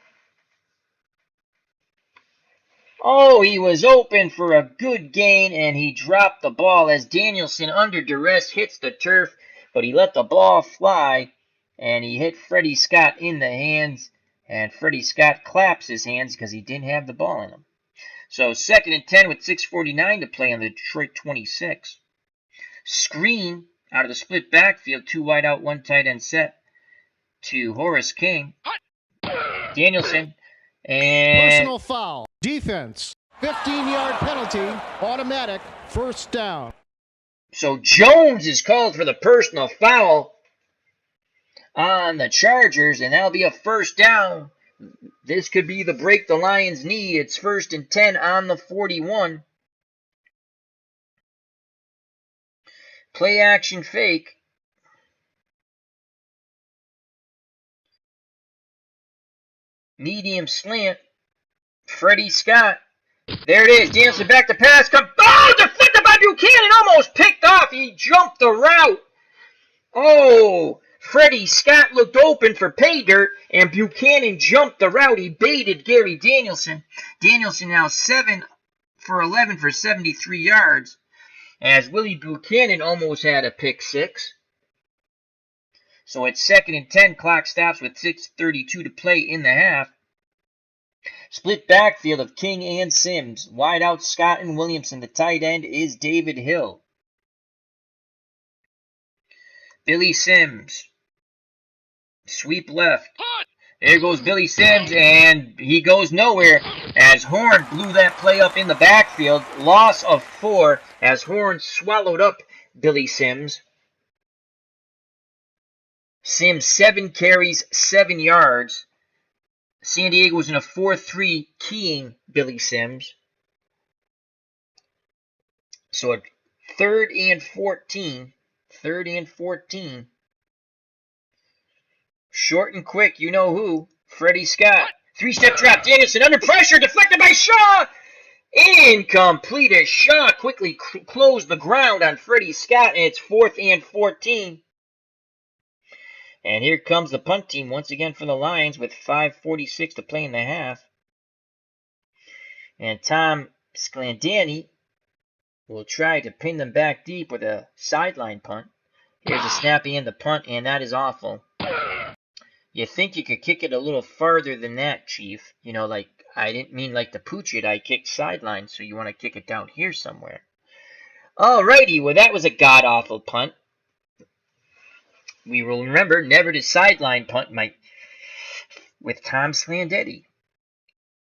Oh, he was open for a good gain, and he dropped the ball as Danielson, under duress, hits the turf. But he let the ball fly, and he hit Freddie Scott in the hands. And Freddie Scott claps his hands because he didn't have the ball in him. So 2nd and 10 with 6:49 to play on the Detroit 26. Screen out of the split backfield, 2 wide out, 1 tight end set to Horace King. Danielson. And personal foul. Defense. 15-yard penalty. Automatic. 1st down. So Jones is called for the personal foul on the Chargers, and that'll be a 1st down. This could be the break the Lions need. It's 1st and 10 on the 41. Play action fake. Medium slant. Freddie Scott. There it is. Danielson back to pass. Oh, deflected by Buchanan. Almost picked off. He jumped the route. Oh, Freddie Scott looked open for pay dirt, and Buchanan jumped the route. He baited Gary Danielson. Danielson now 7 for 11 for 73 yards, as Willie Buchanan almost had a pick 6. So it's 2nd and 10. Clock stops with 6:32 to play in the half. Split backfield of King and Sims. Wide out Scott and Williamson. The tight end is David Hill. Billy Sims. Sweep left. There goes Billy Sims, and he goes nowhere as Horn blew that play up in the backfield. Loss of 4 as Horn swallowed up Billy Sims. Sims 7 carries, 7 yards. San Diego was in a 4-3 keying Billy Sims. So at 3rd and 14. 3rd and 14. Short and quick, you know who. Freddie Scott. 3-step drop. Danielson under pressure. Deflected by Shaw. Incomplete as Shaw quickly closed the ground on Freddie Scott. And it's 4th and 14. And here comes the punt team once again for the Lions with 5:46 to play in the half. And Tom Sclandani will try to pin them back deep with a sideline punt. Here's a snappy in the punt, and that is awful. You think you could kick it a little farther than that, Chief. You know, like, I didn't mean like to pooch it. I kicked sideline, so you want to kick it down here somewhere. Alrighty, well, that was a god-awful punt. We will remember never to sideline punt with Tom Sclandani.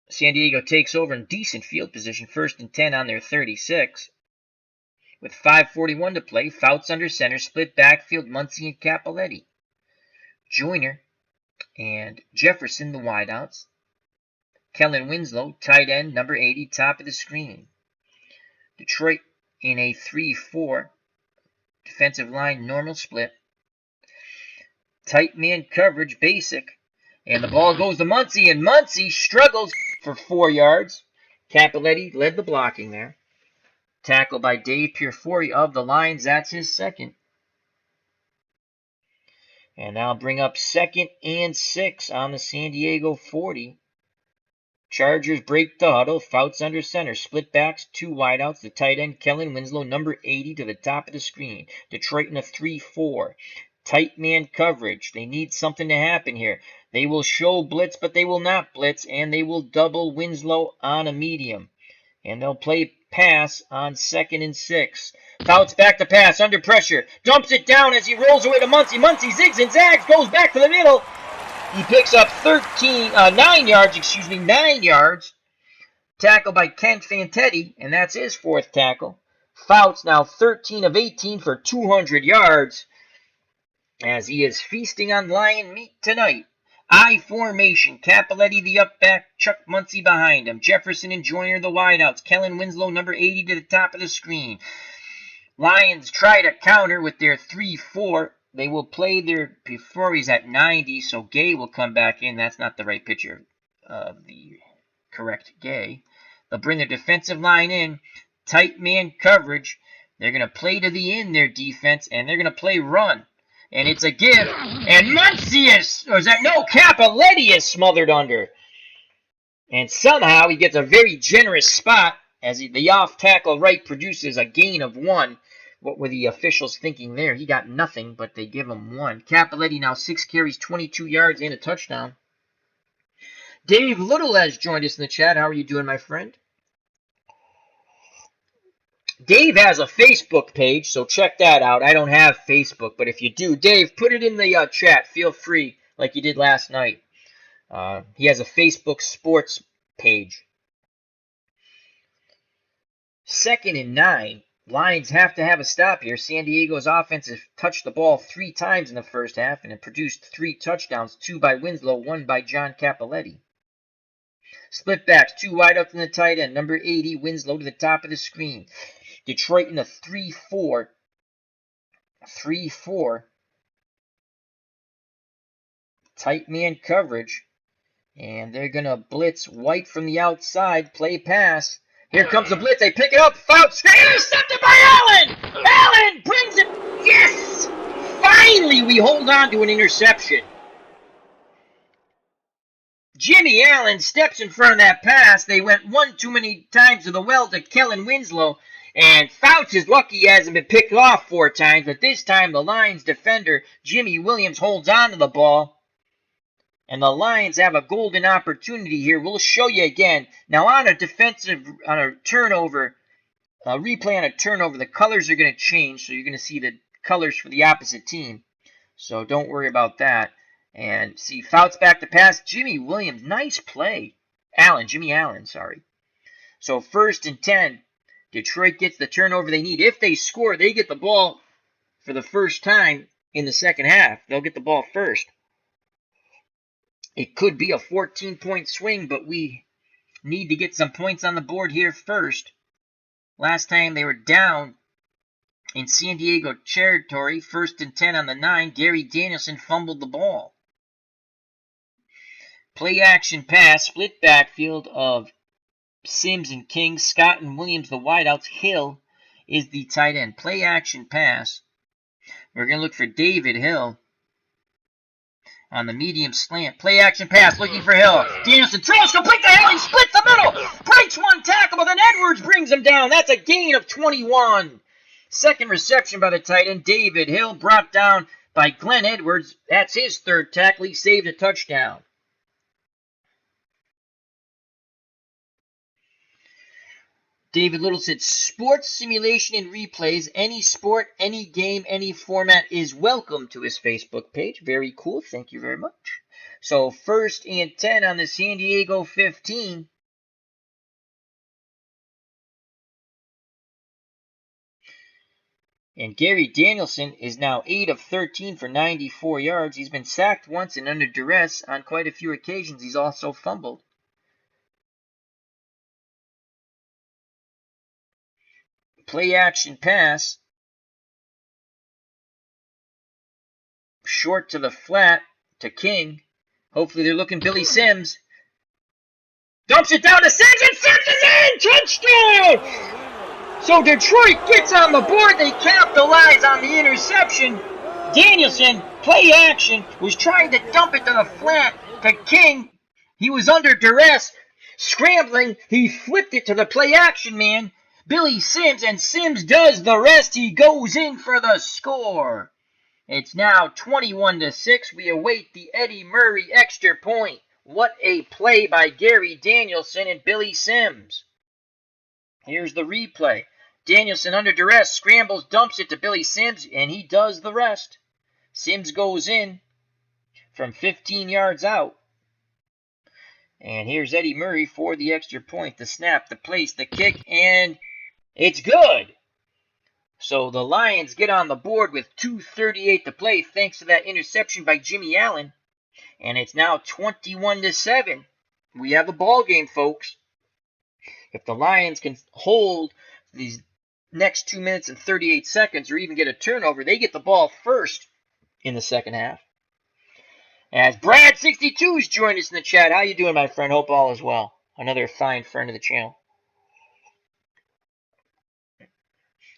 San Diego takes over in decent field position, 1st and 10 on their 36. With 5:41 to play, Fouts under center, split backfield, Muncie and Capoletti. Joyner and Jefferson, the wideouts. Kellen Winslow, tight end, number 80, top of the screen. Detroit in a 3-4. Defensive line, normal split. Tight man coverage, basic. And the ball goes to Muncie, and Muncie struggles for 4 yards. Cappelletti led the blocking there. Tackle by Dave Purfori of the Lions. That's his second. And now bring up 2nd and 6 on the San Diego 40. Chargers break the huddle. Fouts under center. Split backs, 2 wideouts. The tight end, Kellen Winslow, number 80, to the top of the screen. Detroit in a 3-4. Tight man coverage. They need something to happen here. They will show blitz, but they will not blitz, and they will double Winslow on a medium. And they'll play pass on 2nd and 6. Fouts back to pass, under pressure. Dumps it down as he rolls away to Muncie. Muncie zigs and zags, goes back to the middle. He picks up 9 yards. Tackle by Kent Fantetti, and that's his 4th tackle. Fouts now 13 of 18 for 200 yards as he is feasting on lion meat tonight. I formation. Cappelletti the up back, Chuck Muncie behind him. Jefferson and Joyner the wideouts. Kellen Winslow, number 80, to the top of the screen. Lions try to counter with their 3-4. They will play their Purfori's at 90, so Gay will come back in. That's not the right picture of the correct Gay. They'll bring their defensive line in. Tight man coverage. They're going to play to the end, their defense, and they're going to play run. And it's a give. And Muncie Cappelletti is smothered under. And somehow he gets a very generous spot as the off-tackle right produces a gain of 1. What were the officials thinking there? He got nothing, but they give him 1. Cappelletti now 6 carries, 22 yards, and a touchdown. Dave Little has joined us in the chat. How are you doing, my friend? Dave has a Facebook page, so check that out. I don't have Facebook, but if you do, Dave, put it in the chat. Feel free, like you did last night. He has a Facebook sports page. 2nd and 9. Lions have to have a stop here. San Diego's offense has touched the ball 3 times in the first half and it produced 3 touchdowns, 2 by Winslow, 1 by John Cappelletti. Split backs, 2 wide up in the tight end, number 80, Winslow, to the top of the screen. Detroit in a 3-4. 3-4. Tight man coverage. And they're going to blitz White from the outside, play pass. Here comes the blitz. They pick it up. Fouts. Intercepted by Allen. Allen brings it. Yes! Finally, we hold on to an interception. Jimmy Allen steps in front of that pass. They went one too many times to the well to Kellen Winslow. And Fouts is lucky he hasn't been picked off 4 times. But this time, the Lions defender, Jimmy Williams, holds on to the ball. And the Lions have a golden opportunity here. We'll show you again. Now on a turnover, a replay on a turnover, the colors are going to change. So you're going to see the colors for the opposite team. So don't worry about that. And see, Fouts back to pass. Jimmy Williams, nice play. Jimmy Allen, sorry. So 1st and 10. Detroit gets the turnover they need. If they score, they get the ball for the first time in the second half. They'll get the ball first. It could be a 14-point swing, but we need to get some points on the board here first. Last time they were down in San Diego territory, 1st and 10 on the 9, Gary Danielson fumbled the ball. Play action pass, split backfield of Sims and King, Scott and Williams the wideouts, Hill is the tight end. Play action pass. We're going to look for David Hill. On the medium slant. Play action pass. Looking for Hill. Danielson throws complete to Hill. He splits the middle. Breaks 1 tackle, but then Edwards brings him down. That's a gain of 21. Second reception by the tight end, David Hill, brought down by Glenn Edwards. That's his 3rd tackle. He saved a touchdown. David Little said, sports simulation and replays, any sport, any game, any format is welcome to his Facebook page. Very cool. Thank you very much. So 1st and 10 on the San Diego 15. And Gary Danielson is now 8 of 13 for 94 yards. He's been sacked once and under duress on quite a few occasions. He's also fumbled. Play action pass. Short to the flat to King. Hopefully they're looking Billy Sims. Dumps it down to Sims, and Sims is in! Touchdown! So Detroit gets on the board. They capitalize on the interception. Danielson, play action, was trying to dump it to the flat to King. He was under duress, scrambling. He flipped it to the play action man, Billy Sims, and Sims does the rest. He goes in for the score. It's now 21-6. We await the Eddie Murray extra point. What a play by Gary Danielson and Billy Sims. Here's the replay. Danielson under duress, scrambles, dumps it to Billy Sims, and he does the rest. Sims goes in from 15 yards out. And here's Eddie Murray for the extra point. The snap, the place, the kick, and it's good. So the Lions get on the board with 2:38 to play thanks to that interception by Jimmy Allen. And it's now 21-7. We have a ball game, folks. If the Lions can hold these next 2 minutes and 38 seconds or even get a turnover, they get the ball first in the second half. As Brad62's joined us in the chat. How you doing, my friend? Hope all is well. Another fine friend of the channel.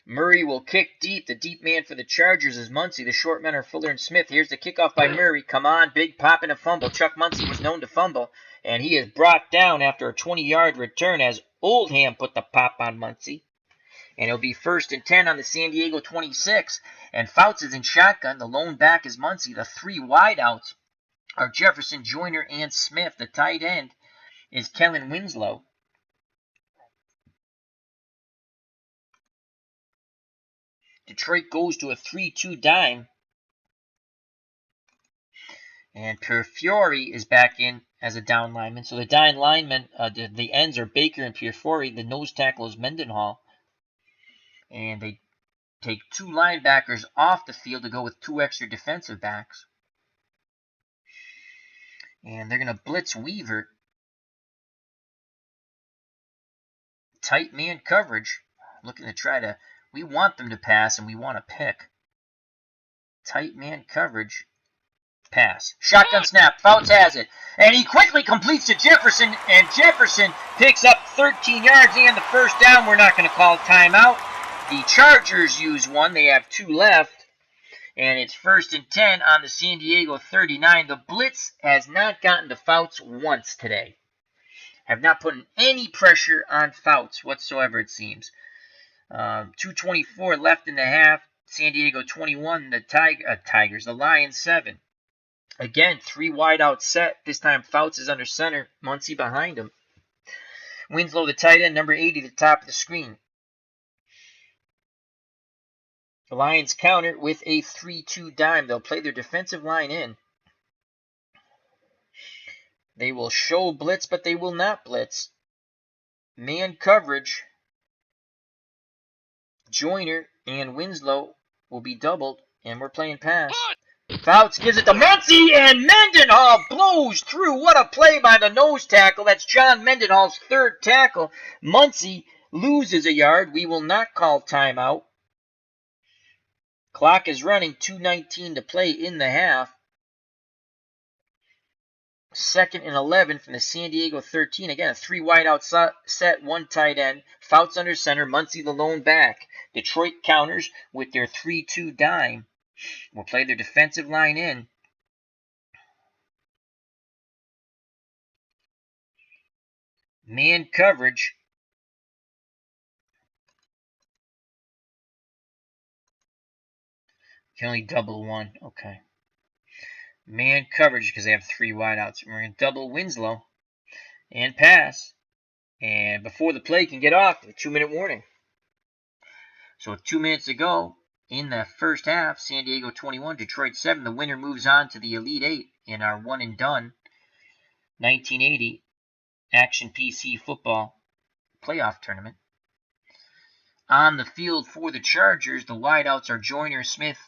Murray will kick deep. The deep man for the Chargers is Muncie. The short men are Fuller and Smith. Here's the kickoff by Murray. Come on, big pop and a fumble. Chuck Muncie was known to fumble, and he is brought down after a 20-yard return as Oldham put the pop on Muncie. And it'll be 1st and 10 on the San Diego 26. And Fouts is in shotgun. The lone back is Muncie. The three wideouts are Jefferson, Joyner, and Smith. The tight end is Kellen Winslow. Detroit goes to a 3-2 dime. And Pierfiore is back in as a down lineman. So the down linemen, the ends are Baker and Pierfiore. The nose tackle is Mendenhall. And they take two linebackers off the field to go with two extra defensive backs. And they're going to blitz Weaver. Tight man coverage. Looking to try to... We want them to pass, and we want to pick. Tight man coverage. Pass. Shotgun snap. Fouts has it. And he quickly completes to Jefferson, and Jefferson picks up 13 yards and the first down. We're not going to call timeout. The Chargers use one. They have two left. And it's 1st and 10 on the San Diego 39. The blitz has not gotten to Fouts once today. Have not put any pressure on Fouts whatsoever, it seems. 2:24 left in the half. San Diego 21. The Tigers. The Lions 7. Again, three wide out set. This time Fouts is under center. Muncie behind him. Winslow, the tight end, number 80, the top of the screen. The Lions counter with a 3-2 dime. They'll play their defensive line in. They will show blitz, but they will not blitz. Man coverage. Joyner and Winslow will be doubled, and we're playing pass. Fouts gives it to Muncie, and Mendenhall blows through. What a play by the nose tackle. That's John Mendenhall's third tackle. Muncie loses a yard. We will not call timeout. Clock is running. 2:19 to play in the half. 2nd and 11 from the San Diego 13. Again, a three wide out set, one tight end. Fouts under center. Muncie the lone back. Detroit counters with their 3-2 dime. Will play their defensive line in. Man coverage. Can only double one. Okay. Man coverage because they have three wideouts. We're going to double Winslow and pass. And before the play can get off, a 2-minute warning. So with 2 minutes to go in the first half, San Diego 21, Detroit 7. The winner moves on to the Elite 8 in our one and done 1980 Action PC football playoff tournament. On the field for the Chargers, the wideouts are Joyner, Smith,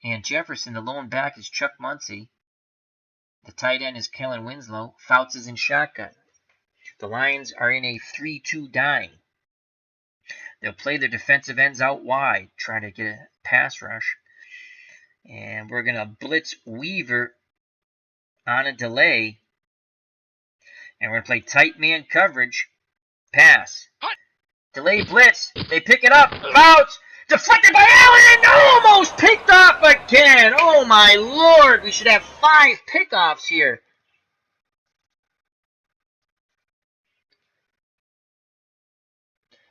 and Jefferson. The lone back is Chuck Muncie. The tight end is Kellen Winslow. Fouts is in shotgun. The Lions are in a 3-2 dime. They'll play their defensive ends out wide, trying to get a pass rush. And we're going to blitz Weaver on a delay. And we're going to play tight man coverage. Pass. Delay blitz. They pick it up. Bounce. Deflected by Allen. Almost picked off again. Oh my lord. We should have 5 pickoffs here.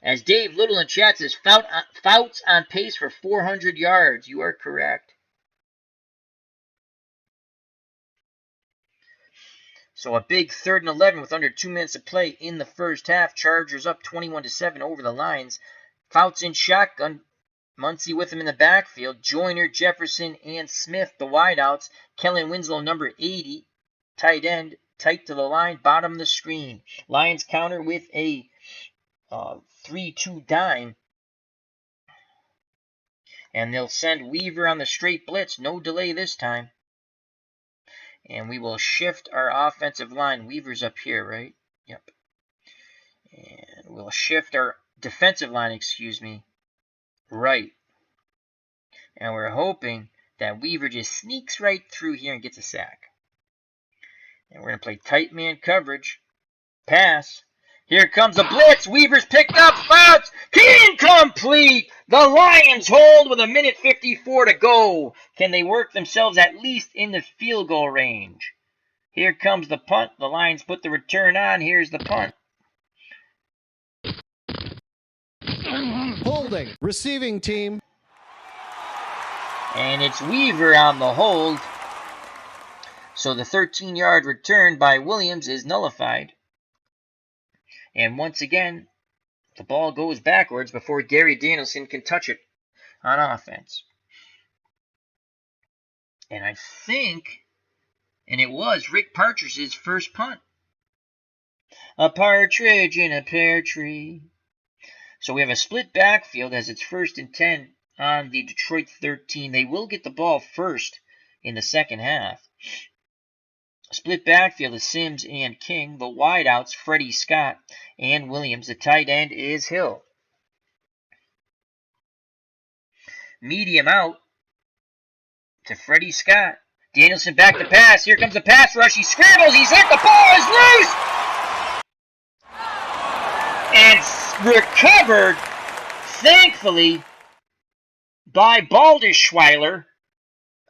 As Dave Little in chat says, Fouts on pace for 400 yards. You are correct. So a big 3rd and 11 with under 2 minutes to play in the first half. Chargers up 21-7 over the Lions. Fouts in shotgun. Muncie with him in the backfield. Joyner, Jefferson, and Smith, the wideouts. Kellen Winslow, number 80, tight end, tight to the line, bottom of the screen. Lions counter with a 3-2 dime. And they'll send Weaver on the straight blitz. No delay this time. And we will shift our offensive line. Weaver's up here, right? Yep. And we'll shift our defensive line, right. And we're hoping that Weaver just sneaks right through here and gets a sack. And we're going to play tight man coverage. Pass. Here comes a blitz. Weaver's picked up. Fouts. Incomplete. The Lions hold with 1:54 to go. Can they work themselves at least in the field goal range? Here comes the punt. The Lions put the return on. Here's the punt. Holding. Receiving team. And it's Weaver on the hold. So the 13-yard return by Williams is nullified. And once again, the ball goes backwards before Gary Danielson can touch it on offense. And I think, and it was Rick Partridge's first punt. A partridge in a pear tree. So we have a split backfield as it's 1st and 10 on the Detroit 13. They will get the ball first in the second half. Split backfield is Sims and King. The wideouts, Freddie Scott and Williams. The tight end is Hill. Medium out to Freddie Scott. Danielson back to pass. Here comes the pass rush. He scrambles. He's hit. The ball is loose. And recovered, thankfully, by Balderschweiler.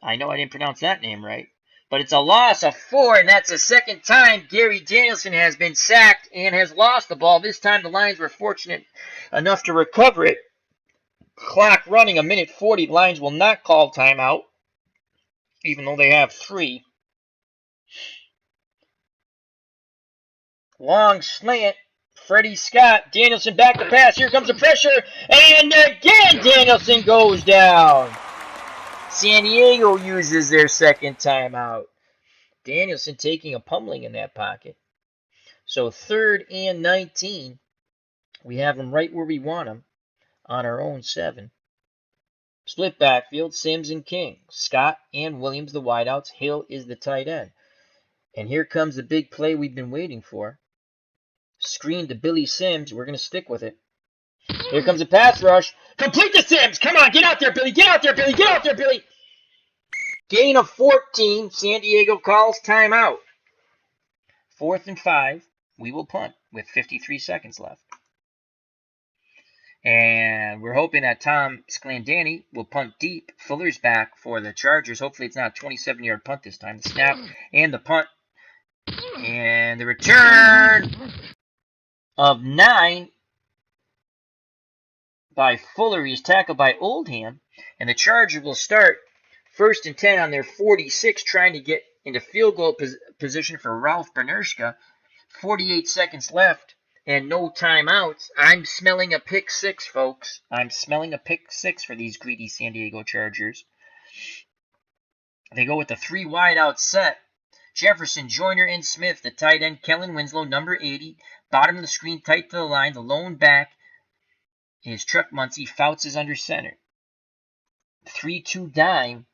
I know I didn't pronounce that name right. But it's a loss of 4, and that's the second time Gary Danielson has been sacked and has lost the ball. This time the Lions were fortunate enough to recover it. Clock running 1:40. Lions will not call timeout, even though they have 3. Long slant. Freddie Scott. Danielson back to pass. Here comes the pressure. And again, Danielson goes down. San Diego uses their second timeout. Danielson taking a pummeling in that pocket. So 3rd and 19. We have him right where we want him on our own 7. Split backfield, Sims and King. Scott and Williams, the wideouts. Hill is the tight end. And here comes the big play we've been waiting for. Screen to Billy Sims. We're going to stick with it. Here comes a pass rush. Complete to Sims. Come on, get out there, Billy. Get out there, Billy. Get out there, Billy. Gain of 14. San Diego calls timeout. 4th and 5. We will punt with 53 seconds left. And we're hoping that Tom Sclandani will punt deep. Fuller's back for the Chargers. Hopefully it's not a 27-yard punt this time. The snap and the punt. And the return of 9 by Fuller. He's tackled by Oldham. And the Chargers will start 1st and 10 on their 46, trying to get into field goal position for Ralph Bernershka. 48 seconds left and no timeouts. I'm smelling a pick 6, folks. I'm smelling a pick 6 for these greedy San Diego Chargers. They go with the 3 wideout set. Jefferson, Joyner, and Smith. The tight end, Kellen Winslow, number 80. Bottom of the screen, tight to the line. The lone back is Chuck Muncie. Fouts is under center. 3-2 dime.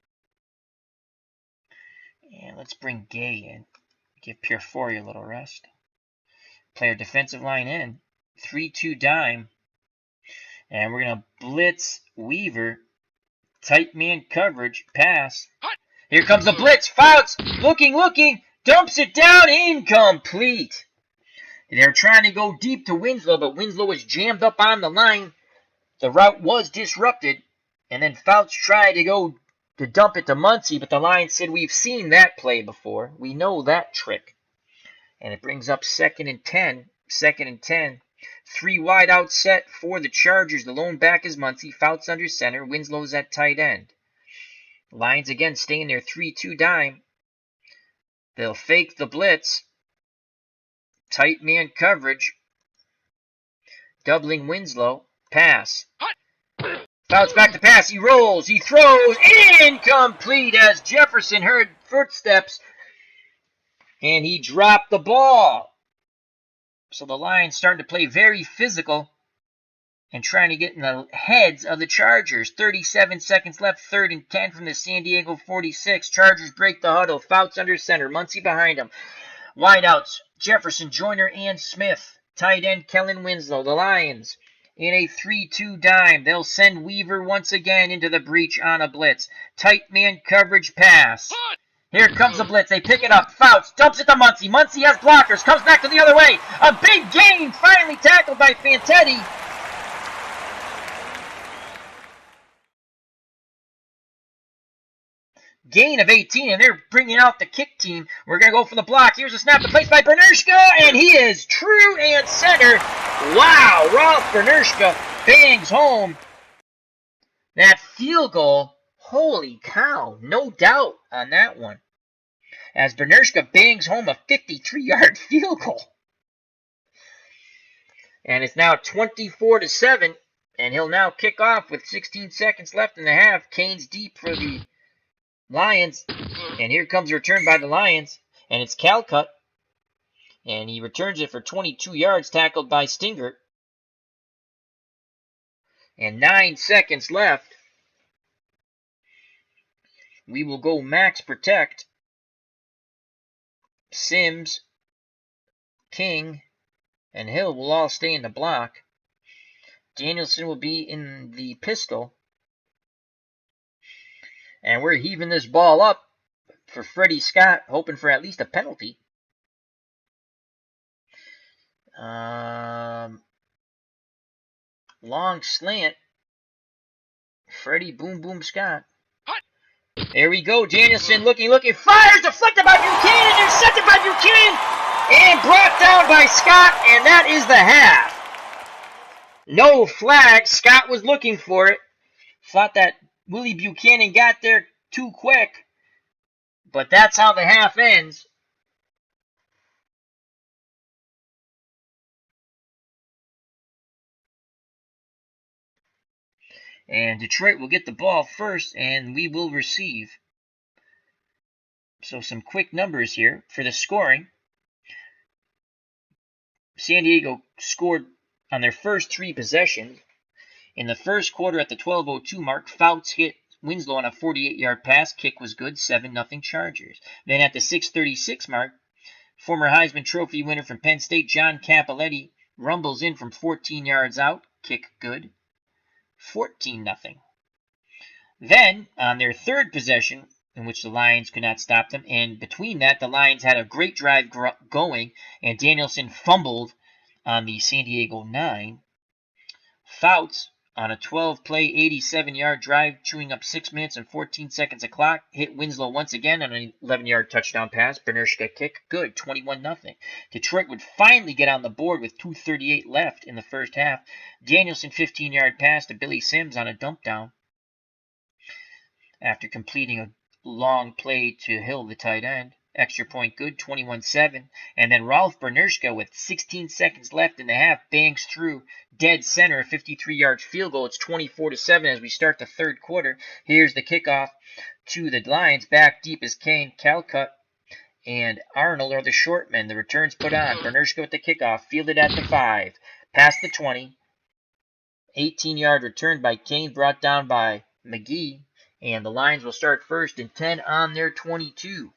And let's bring Gay in. Give Pierre a little rest. Play our defensive line in. 3-2 dime. And we're going to blitz Weaver. Tight man coverage. Pass. Here comes the blitz. Fouts. Looking. Dumps it down. Incomplete. They're trying to go deep to Winslow, but Winslow was jammed up on the line. The route was disrupted. And then Fouts tried to go to dump it to Muncy, but the Lions said, we've seen that play before. We know that trick. And it brings up 2nd and 10. 2nd and 10. 3 wide out set for the Chargers. The lone back is Muncy. Fouts under center. Winslow's at tight end. Lions again staying their 3-2 dime. They'll fake the blitz. Tight man coverage. Doubling Winslow. Pass. Fouts back to pass. He rolls. He throws. Incomplete as Jefferson heard footsteps. And he dropped the ball. So the Lions starting to play very physical and trying to get in the heads of the Chargers. 37 seconds left, 3rd and 10 from the San Diego 46. Chargers break the huddle. Fouts under center. Muncy behind him. Wideouts, Jefferson, Joyner, and Smith. Tight end, Kellen Winslow. The Lions in a 3-2 dime. They'll send Weaver once again into the breach on a blitz. Tight man coverage pass. Here comes the blitz. They pick it up. Fouts dumps it to Muncy. Muncy has blockers. Comes back to the other way. A big gain. Finally tackled by Fantetti. Gain of 18, and they're bringing out the kick team. We're going to go for the block. Here's a snap to place by Bernershka, and he is true and center. Wow, Ralph Bernershka bangs home that field goal. Holy cow, no doubt on that one. As Bernershka bangs home a 53-yard field goal. And it's now 24-7, and he'll now kick off with 16 seconds left in the half. Kane's deep for the Lions, and here comes a return by the Lions, and it's Calcutt, and he returns it for 22 yards, tackled by Stinger. And 9 seconds left. We will go max protect. Sims, King, and Hill will all stay in the block. Danielson will be in the pistol. And we're heaving this ball up for Freddie Scott, hoping for at least a penalty. Long slant. Freddie Boom Boom Scott. There we go. Danielson looking. Fires, deflected by Buchanan, intercepted by Buchanan, and brought down by Scott, and that is the half. No flag. Scott was looking for it. Thought that Willie Buchanan got there too quick. But that's how the half ends. And Detroit will get the ball first, and we will receive. So some quick numbers here for the scoring. San Diego scored on their first 3 possessions. In the first quarter at the 12:02 mark, Fouts hit Winslow on a 48-yard pass. Kick was good, 7-0 Chargers. Then at the 6:36 mark, former Heisman Trophy winner from Penn State, John Cappelletti, rumbles in from 14 yards out. Kick good, 14-0. Then, on their third possession, in which the Lions could not stop them, and between that, the Lions had a great drive going, and Danielson fumbled on the San Diego 9. Fouts, on a 12-play, 87-yard drive, chewing up 6 minutes and 14 seconds of clock, hit Winslow once again on an 11-yard touchdown pass. Bernershka kick, good, 21-0. Detroit would finally get on the board with 2:38 left in the first half. Danielson, 15-yard pass to Billy Sims on a dump down after completing a long play to Hill, the tight end. Extra point good, 21-7. And then Ralph Bernershka, with 16 seconds left in the half, bangs through dead center, a 53-yard field goal. It's 24-7 as we start the third quarter. Here's the kickoff to the Lions. Back deep is Kane, Calcutt, and Arnold are the short men. The return's put on. Bernershka with the kickoff, fielded at the 5. Past the 20. 18-yard return by Kane, brought down by McGee. And the Lions will start first and 10 on their 22.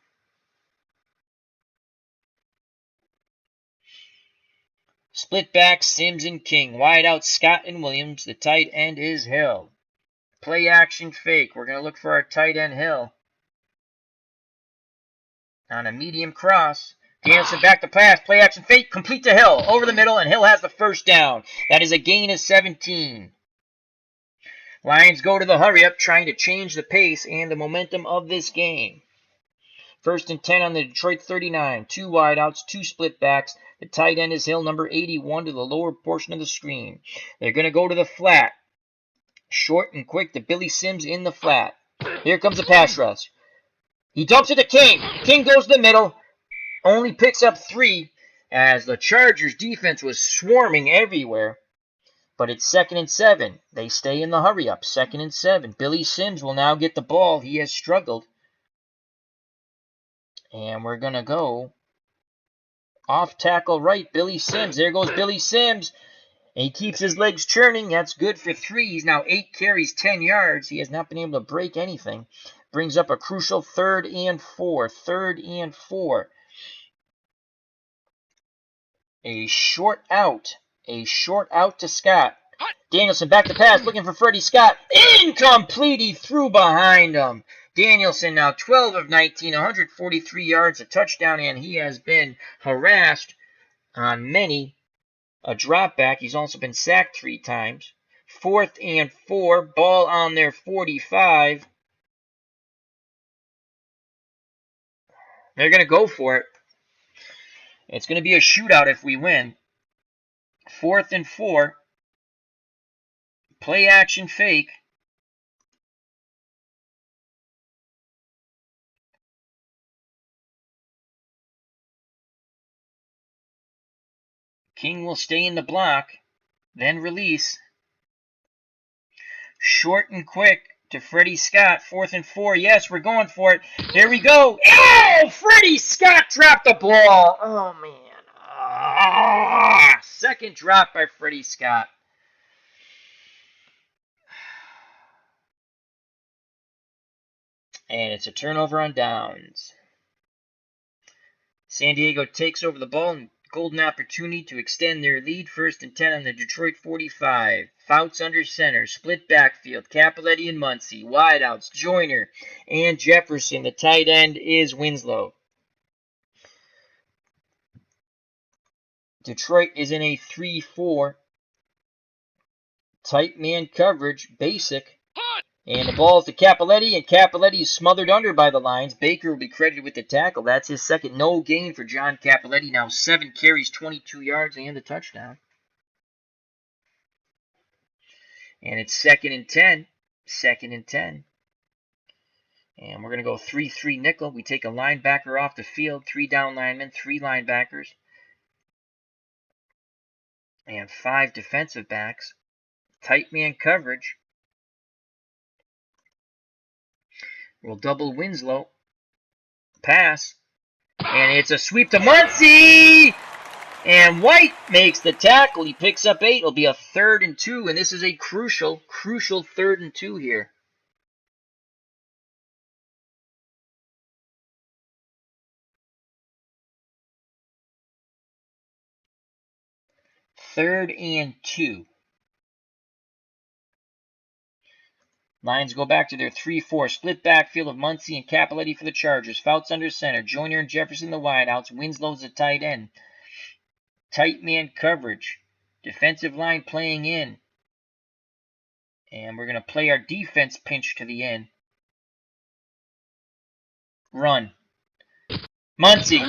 Split back, Sims and King. Wide out, Scott and Williams. The tight end is Hill. Play action fake. We're going to look for our tight end Hill. On a medium cross. Danielson back to pass. Play action fake. Complete to Hill. Over the middle, and Hill has the first down. That is a gain of 17. Lions go to the hurry up, trying to change the pace and the momentum of this game. 1st and 10 on the Detroit 39. 2 wideouts, 2 split backs. The tight end is Hill, number 81, to the lower portion of the screen. They're going to go to the flat. Short and quick to Billy Sims in the flat. Here comes the pass rush. He dumps it to King. King goes to the middle. Only picks up 3 as the Chargers defense was swarming everywhere. But it's 2nd and 7. They stay in the hurry up. 2nd and 7. Billy Sims will now get the ball. He has struggled. And we're going to go off tackle right. Billy Sims. There goes Billy Sims. And he keeps his legs churning. That's good for 3. He's now 8 carries, 10 yards. He has not been able to break anything. Brings up a crucial 3rd and 4. 3rd and 4. A short out. A short out to Scott. Danielson back to pass, looking for Freddie Scott. Incomplete. He threw behind him. Danielson now 12 of 19, 143 yards, a touchdown, and he has been harassed on many a drop back. He's also been sacked 3 times. 4th and 4, ball on their 45. They're going to go for it. It's going to be a shootout if we win. 4th and 4. Play action fake. King will stay in the block, then release. Short and quick to Freddie Scott. 4th and 4. Yes, we're going for it. There we go. Oh, Freddie Scott dropped the ball. Oh, man. Second drop by Freddie Scott. And it's a turnover on downs. San Diego takes over the ball and golden opportunity to extend their lead. 1st and 10 on the Detroit 45. Fouts under center. Split backfield. Capoletti and Muncie. Wideouts. Joyner and Jefferson. The tight end is Winslow. Detroit is in a 3-4. Tight man coverage. Basic. And the ball is to Capoletti, and Capoletti is smothered under by the Lions. Baker will be credited with the tackle. That's his second no gain for John Capoletti. Now 7 carries, 22 yards, and a touchdown. And it's 2nd and 10. 2nd and 10. And we're going to go 3-3 nickel. We take a linebacker off the field. 3 down linemen, 3 linebackers, and 5 defensive backs. Tight man coverage. We'll double Winslow. Pass. And it's a sweep to Muncie! And White makes the tackle. He picks up 8. It'll be a 3rd and 2. And this is a crucial 3rd and 2 here. Third and 2. Lions go back to their 3-4 split backfield of Muncie and Capoletti for the Chargers. Fouts under center. Joyner and Jefferson the wideouts. Winslow's the tight end. Tight man coverage. Defensive line playing in. And we're going to play our defense pinch to the end. Run. Muncie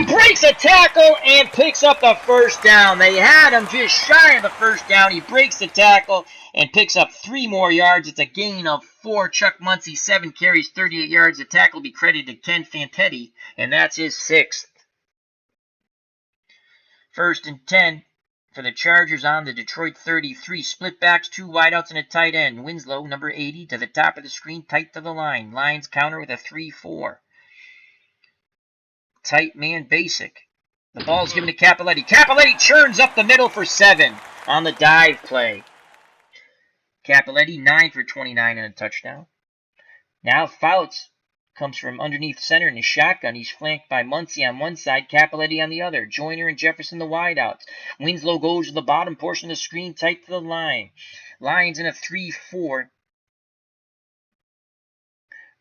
breaks a tackle and picks up the first down. They had him just shy of the first down. He breaks the tackle and picks up 3 more yards. It's a gain of 4. Chuck Muncie, 7 carries, 38 yards. The tackle will be credited to Ken Fantetti, and that's his 6th. 1st and 10 for the Chargers on the Detroit 33. Split backs, 2 wideouts, and a tight end. Winslow, number 80, to the top of the screen, tight to the line. Lions counter with a 3-4. Tight man basic. The ball's given to Capoletti. Capoletti churns up the middle for 7 on the dive play. Capoletti, 9 for 29 and a touchdown. Now Fouts comes from underneath center in the shotgun. He's flanked by Muncy on one side, Cappelletti on the other. Joyner and Jefferson the wideouts. Winslow goes to the bottom portion of the screen, tight to the line. Lions in a 3-4.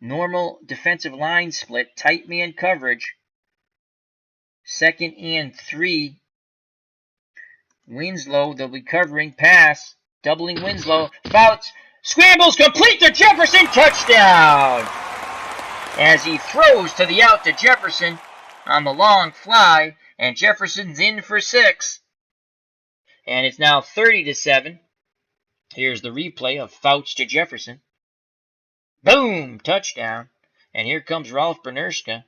Normal defensive line split, tight man coverage. 2nd and 3. Winslow, they'll be covering, pass, doubling Winslow. Fouts, scrambles, complete to Jefferson, touchdown! As he throws to the out to Jefferson on the long fly, and Jefferson's in for 6. And it's now 30-7. Here's the replay of Fouts to Jefferson. Boom! Touchdown. And here comes Ralph Bernerska.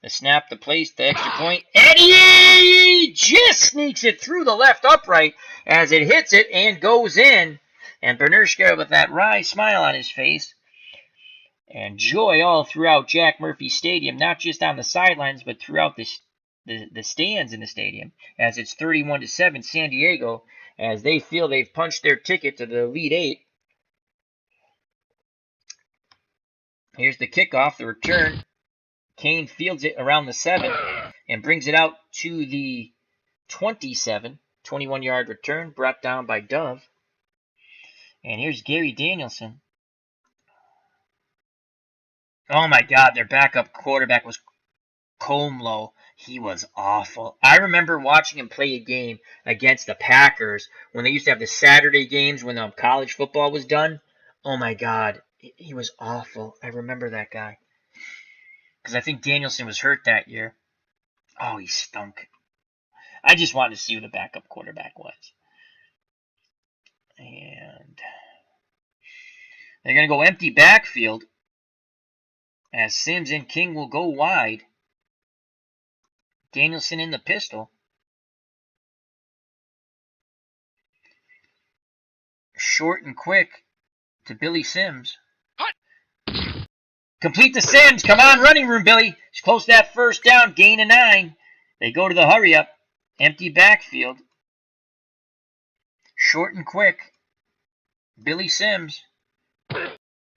The snap, the place, the extra point. And he just sneaks it through the left upright as it hits it and goes in. And Bernerska with that wry smile on his face. And joy all throughout Jack Murphy Stadium, not just on the sidelines, but throughout the stands in the stadium. As it's 31-7 San Diego, as they feel they've punched their ticket to the Elite Eight. Here's the kickoff, the return. Kane fields it around the 7 and brings it out to the 27. 21-yard return brought down by Dove. And here's Gary Danielson. Oh my God, their backup quarterback was Comlo. He was awful. I remember watching him play a game against the Packers when they used to have the Saturday games when college football was done. Oh my God. He was awful. I remember that guy. Because I think Danielson was hurt that year. Oh, he stunk. I just wanted to see who the backup quarterback was. And they're going to go empty backfield. As Sims and King will go wide. Danielson in the pistol. Short and quick to Billy Sims. Complete to Sims. Come on, running room, Billy. He's close to that first down. Gain of 9. They go to the hurry up. Empty backfield. Short and quick. Billy Sims.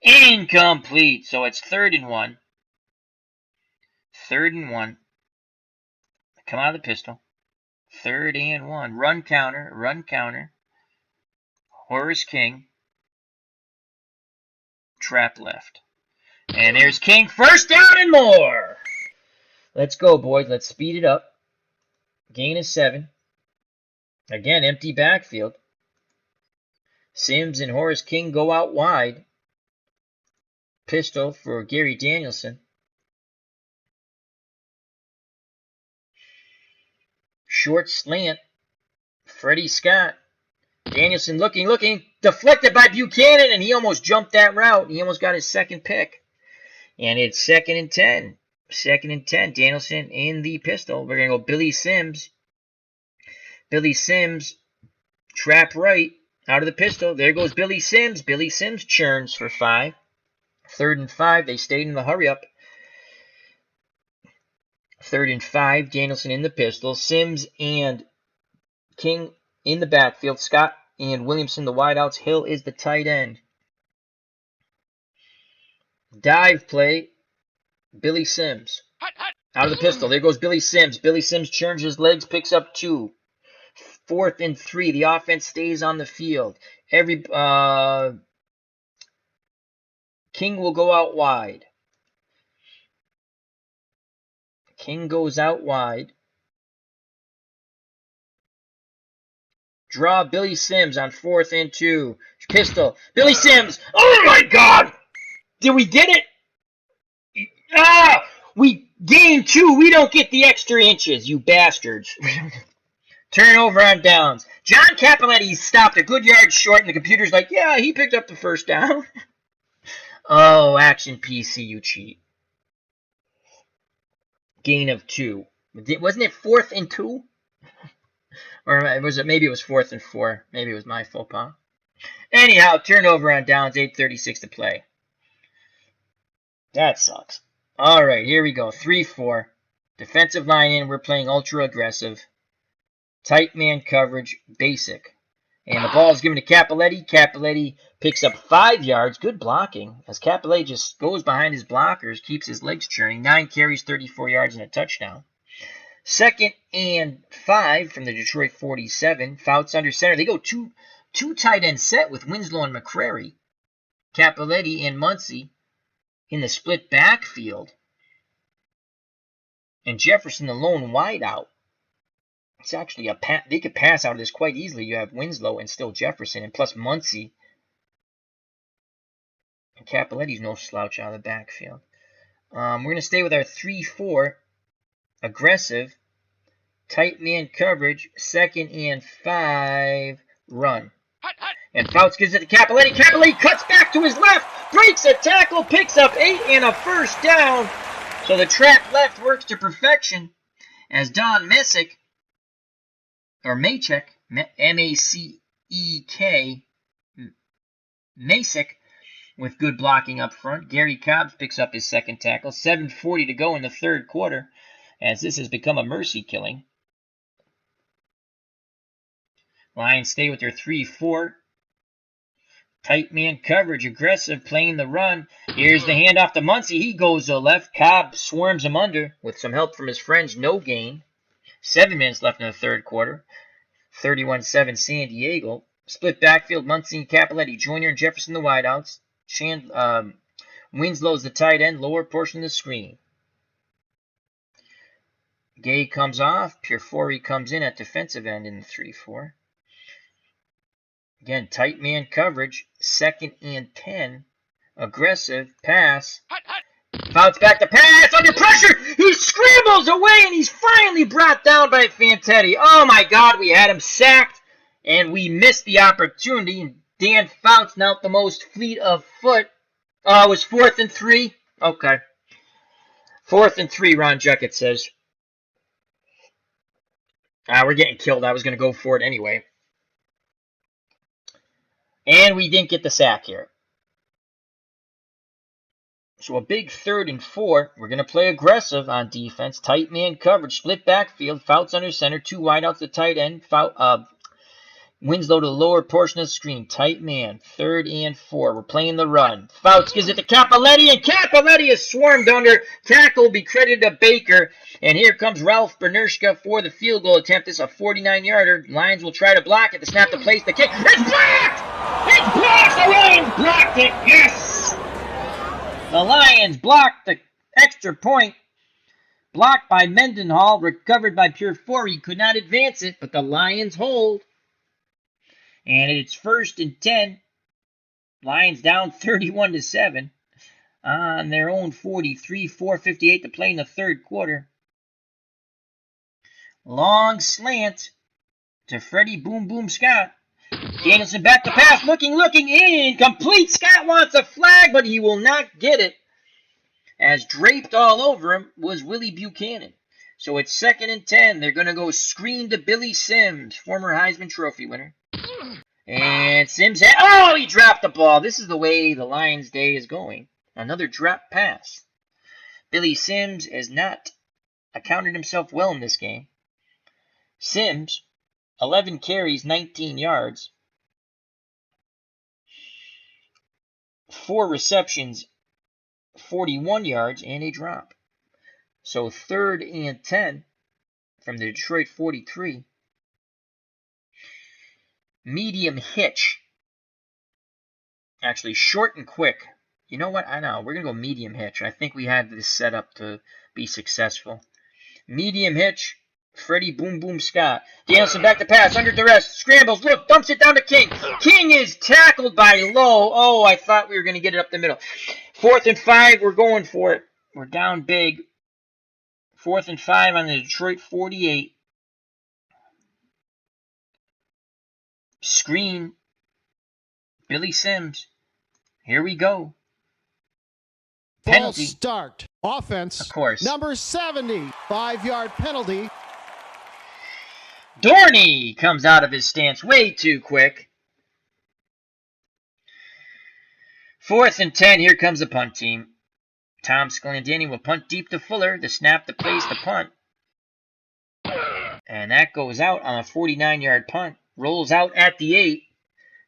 Incomplete. So it's 3rd and 1. 3rd and 1. Come out of the pistol. 3rd and 1. Run counter. Run counter. Horace King. Trap left. And there's King. First down and more. Let's go, boys. Let's speed it up. Gain of 7. Again, empty backfield. Sims and Horace King go out wide. Pistol for Gary Danielson. Short slant. Freddie Scott. Danielson looking. Deflected by Buchanan, and he almost jumped that route. He almost got his 2nd pick. And it's 2nd and 10. 2nd and 10. Danielson in the pistol. We're going to go Billy Sims. Billy Sims. Trap right. Out of the pistol. There goes Billy Sims. Billy Sims churns for 5. 3rd and 5. They stayed in the hurry up. 3rd and 5. Danielson in the pistol. Sims and King in the backfield. Scott and Williamson the wideouts. Hill is the tight end. Dive play. Billy Sims. Out of the pistol. There goes Billy Sims. Billy Sims churns his legs, picks up 2. 4th and 3. The offense stays on the field. King will go out wide. King goes out wide. Draw Billy Sims on 4th and 2. Pistol. Billy Sims. Oh my God! Did we get it? We gained 2. We don't get the extra inches, you bastards. Turnover on downs. John Cappelletti stopped a good yard short, and the computer's like, yeah, he picked up the first down. Oh, Action PC, you cheat. Gain of 2. Wasn't it 4th and 2? Or was it? Maybe it was 4th and 4. Maybe it was my faux pas. Anyhow, turnover on downs. 8:36 to play. That sucks. All right, here we go. 3-4. Defensive line in. We're playing ultra aggressive. Tight man coverage. Basic. And the ball is given to Cappelletti. Cappelletti picks up 5 yards. Good blocking, as Cappelletti just goes behind his blockers, keeps his legs churning. 9 carries, 34 yards, and a touchdown. 2nd and 5 from the Detroit 47. Fouts under center. They go two tight end set with Winslow and McCrary. Cappelletti and Muncy in the split backfield. And Jefferson the lone wide out. It's actually they could pass out of this quite easily. You have Winslow and still Jefferson, and plus Muncy. And Cappelletti's no slouch out of the backfield. We're going to stay with our 3-4. Aggressive. Tight man coverage. 2nd and 5. Run. And Fouts gives it to Cappelletti. Cappelletti cuts back to his left. Breaks a tackle. Picks up 8 and a first down. So the trap left works to perfection. As Don Messick, or Maychek, M-A-C-E-K, Masick, with good blocking up front. Gary Cobbs picks up his 2nd tackle. 7:40 to go in the 3rd quarter, as this has become a mercy killing. Lions stay with their 3-4. Tight man coverage, aggressive, playing the run. Here's the handoff to Muncy. He goes to the left. Cobb swarms him under with some help from his friends. No gain. 7 minutes left in the 3rd quarter. 31-7 San Diego. Split backfield, Muncy and Cappelletti. Joyner and Jefferson the wideouts. Winslow's the tight end, lower portion of the screen. Gay comes off. Purfori comes in at defensive end in the 3-4. Again, tight man coverage. 2nd and 10. Aggressive. Pass. Fouts back to pass. Under pressure. He scrambles away, and he's finally brought down by Fantetti. Oh, my God. We had him sacked, and we missed the opportunity. And Dan Fouts, not the most fleet of foot. It was 4th and 3. Okay. 4th and 3, Ron Juckett says. We're getting killed. I was going to go for it anyway. And we didn't get the sack here. So a big 3rd and 4. We're going to play aggressive on defense. Tight man coverage. Split backfield. Fouts under center. 2 wideouts to tight end. Winslow to the lower portion of the screen. Tight man. 3rd and 4. We're playing the run. Fouts gives it to Cappelletti, and Cappelletti is swarmed under. Tackle will be credited to Baker. And here comes Ralph Bernershka for the field goal attempt. This is a 49-yarder. Lions will try to block it. The snap to place the kick. It's blocked! It's blocked! The Lions blocked it! Yes! The Lions blocked the extra point. Blocked by Mendenhall. Recovered by Purfori. Could not advance it, but the Lions hold. And it's 1st and 10. Lions down 31-7 on their own 43. 4:58 to play in the 3rd quarter. Long slant to Freddie Boom Boom Scott. Danielson back to pass. Looking, incomplete. Scott wants a flag, but he will not get it. As draped all over him was Willie Buchanan. So it's 2nd and 10. They're going to go screen to Billy Sims, former Heisman Trophy winner. And Sims, he dropped the ball. This is the way the Lions' day is going. Another drop pass. Billy Sims has not accounted himself well in this game. Sims, 11 carries, 19 yards. 4 receptions, 41 yards, and a drop. So 3rd and 10 from the Detroit 43. Medium hitch. Actually, short and quick. You know what? I know. We're going to go medium hitch. I think we have this set up to be successful. Medium hitch. Freddie Boom Boom Scott. Danielson back to pass. Under duress. Scrambles. Look. Dumps it down to King. King is tackled by Lowe. Oh, I thought we were going to get it up the middle. 4th and 5. We're going for it. We're down big. 4th and 5 on the Detroit 48. Screen. Billy Sims. Here we go. Penalty. Ball start. Offense. Of course. Number 70. 5-yard penalty. Dorney comes out of his stance way too quick. 4th and 10. Here comes the punt team. Tom Sclandani will punt deep to Fuller. The snap to place the punt. And that goes out on a 49-yard punt. rolls out at the 8.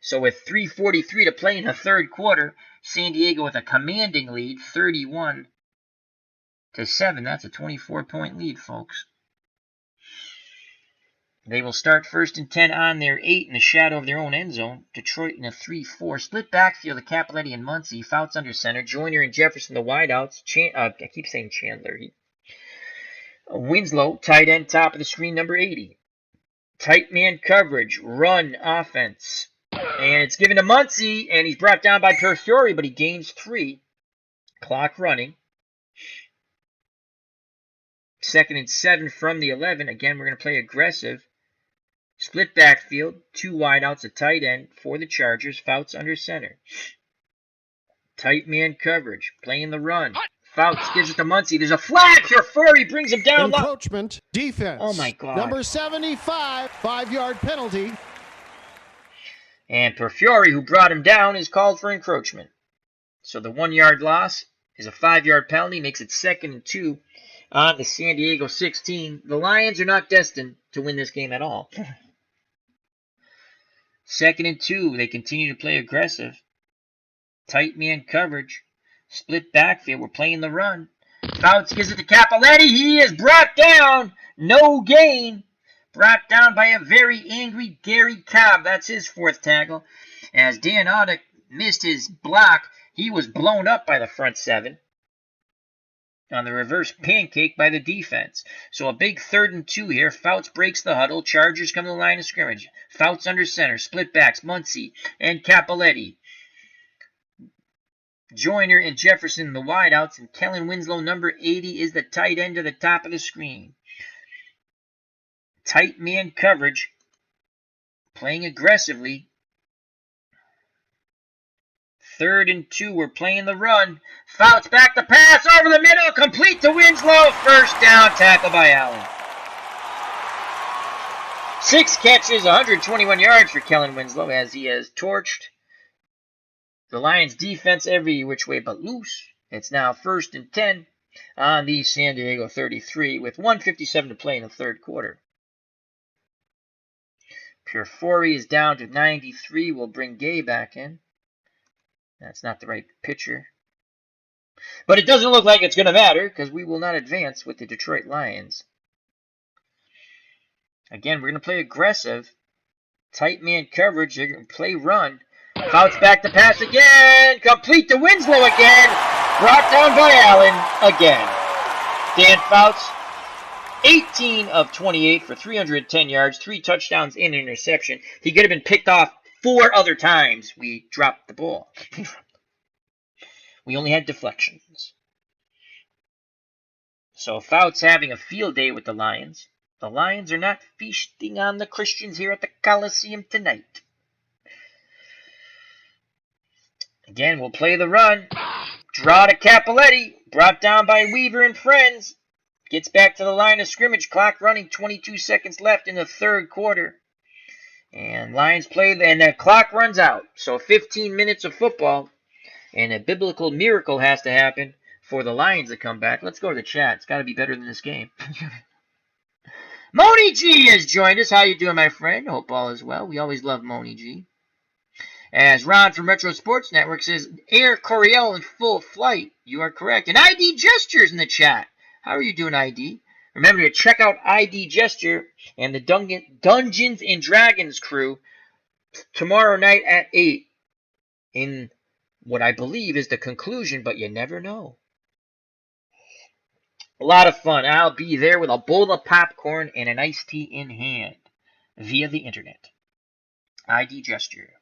So with 3:43 to play in the third quarter, San Diego with a commanding lead, 31-7. That's a 24-point lead, folks. They will start 1st and 10 on their 8 in the shadow of their own end zone. Detroit in a 3-4. Split backfield of Cappelletti and Muncy. Fouts under center. Joyner and Jefferson the wideouts. I keep saying Chandler. Winslow, tight end, top of the screen, number 80. Tight man coverage. Run offense. And it's given to Muncy, and he's brought down by Perfiore, but he gains 3. Clock running. 2nd and 7 from the 11. Again, we're going to play aggressive. Split backfield, 2 wideouts, a tight end for the Chargers. Fouts under center. Tight man coverage, playing the run. Fouts gives it to Muncy. There's a flag. Perfiore brings him down. Encroachment, defense. Oh, my God. Number 75, 5-yard penalty. And Perfiore, who brought him down, is called for encroachment. So the 1-yard loss is a 5-yard penalty, makes it 2nd and 2 on the San Diego 16. The Lions are not destined to win this game at all. 2nd and 2, they continue to play aggressive. Tight man coverage. Split backfield, we're playing the run. Fouts gives it to Cappelletti. He is brought down. No gain. Brought down by a very angry Gary Cobb. That's his 4th tackle. As Dan Audick missed his block, he was blown up by the front 7 on the reverse pancake by the defense. So a big 3rd and 2 here. Fouts breaks the huddle. Chargers come to the line of scrimmage. Fouts under center. Split backs. Muncy and Cappelletti. Joyner and Jefferson the wideouts. And Kellen Winslow, number 80, is the tight end to the top of the screen. Tight man coverage. Playing aggressively. 3rd and 2, we're playing the run. Fouts back to pass over the middle, complete to Winslow. 1st down, tackle by Allen. 6 catches, 121 yards for Kellen Winslow as he has torched the Lions defense every which way but loose. It's now 1st and 10 on the San Diego 33 with 1:57 to play in the third quarter. Perfiore is down to 93. We'll bring Gay back in. That's not the right pitcher. But it doesn't look like it's going to matter because we will not advance with the Detroit Lions. Again, we're going to play aggressive. Tight man coverage. They're going to play run. Fouts back to pass again. Complete to Winslow again. Brought down by Allen again. Dan Fouts, 18 of 28 for 310 yards, 3 touchdowns and an interception. He could have been picked off 4 other times. We dropped the ball. We only had deflections. So Fouts having a field day with the Lions. The Lions are not feasting on the Christians here at the Coliseum tonight. Again, we'll play the run. Draw to Cappelletti. Brought down by Weaver and friends. Gets back to the line of scrimmage. Clock running. 22 seconds left in the third quarter. And Lions play, and the clock runs out. So 15 minutes of football. And a biblical miracle has to happen for the Lions to come back. Let's go to the chat. It's got to be better than this game. Moni G has joined us. How you doing, my friend? Hope all is well. We always love Moni G. As Ron from Retro Sports Network says, Air Coryell in full flight. You are correct. And ID Gestures in the chat. How are you doing, ID? Remember to check out ID Gesture and the Dungeons and Dragons crew tomorrow night at 8 in what I believe is the conclusion, but you never know. A lot of fun. I'll be there with a bowl of popcorn and an iced tea in hand via the internet. ID Gesture.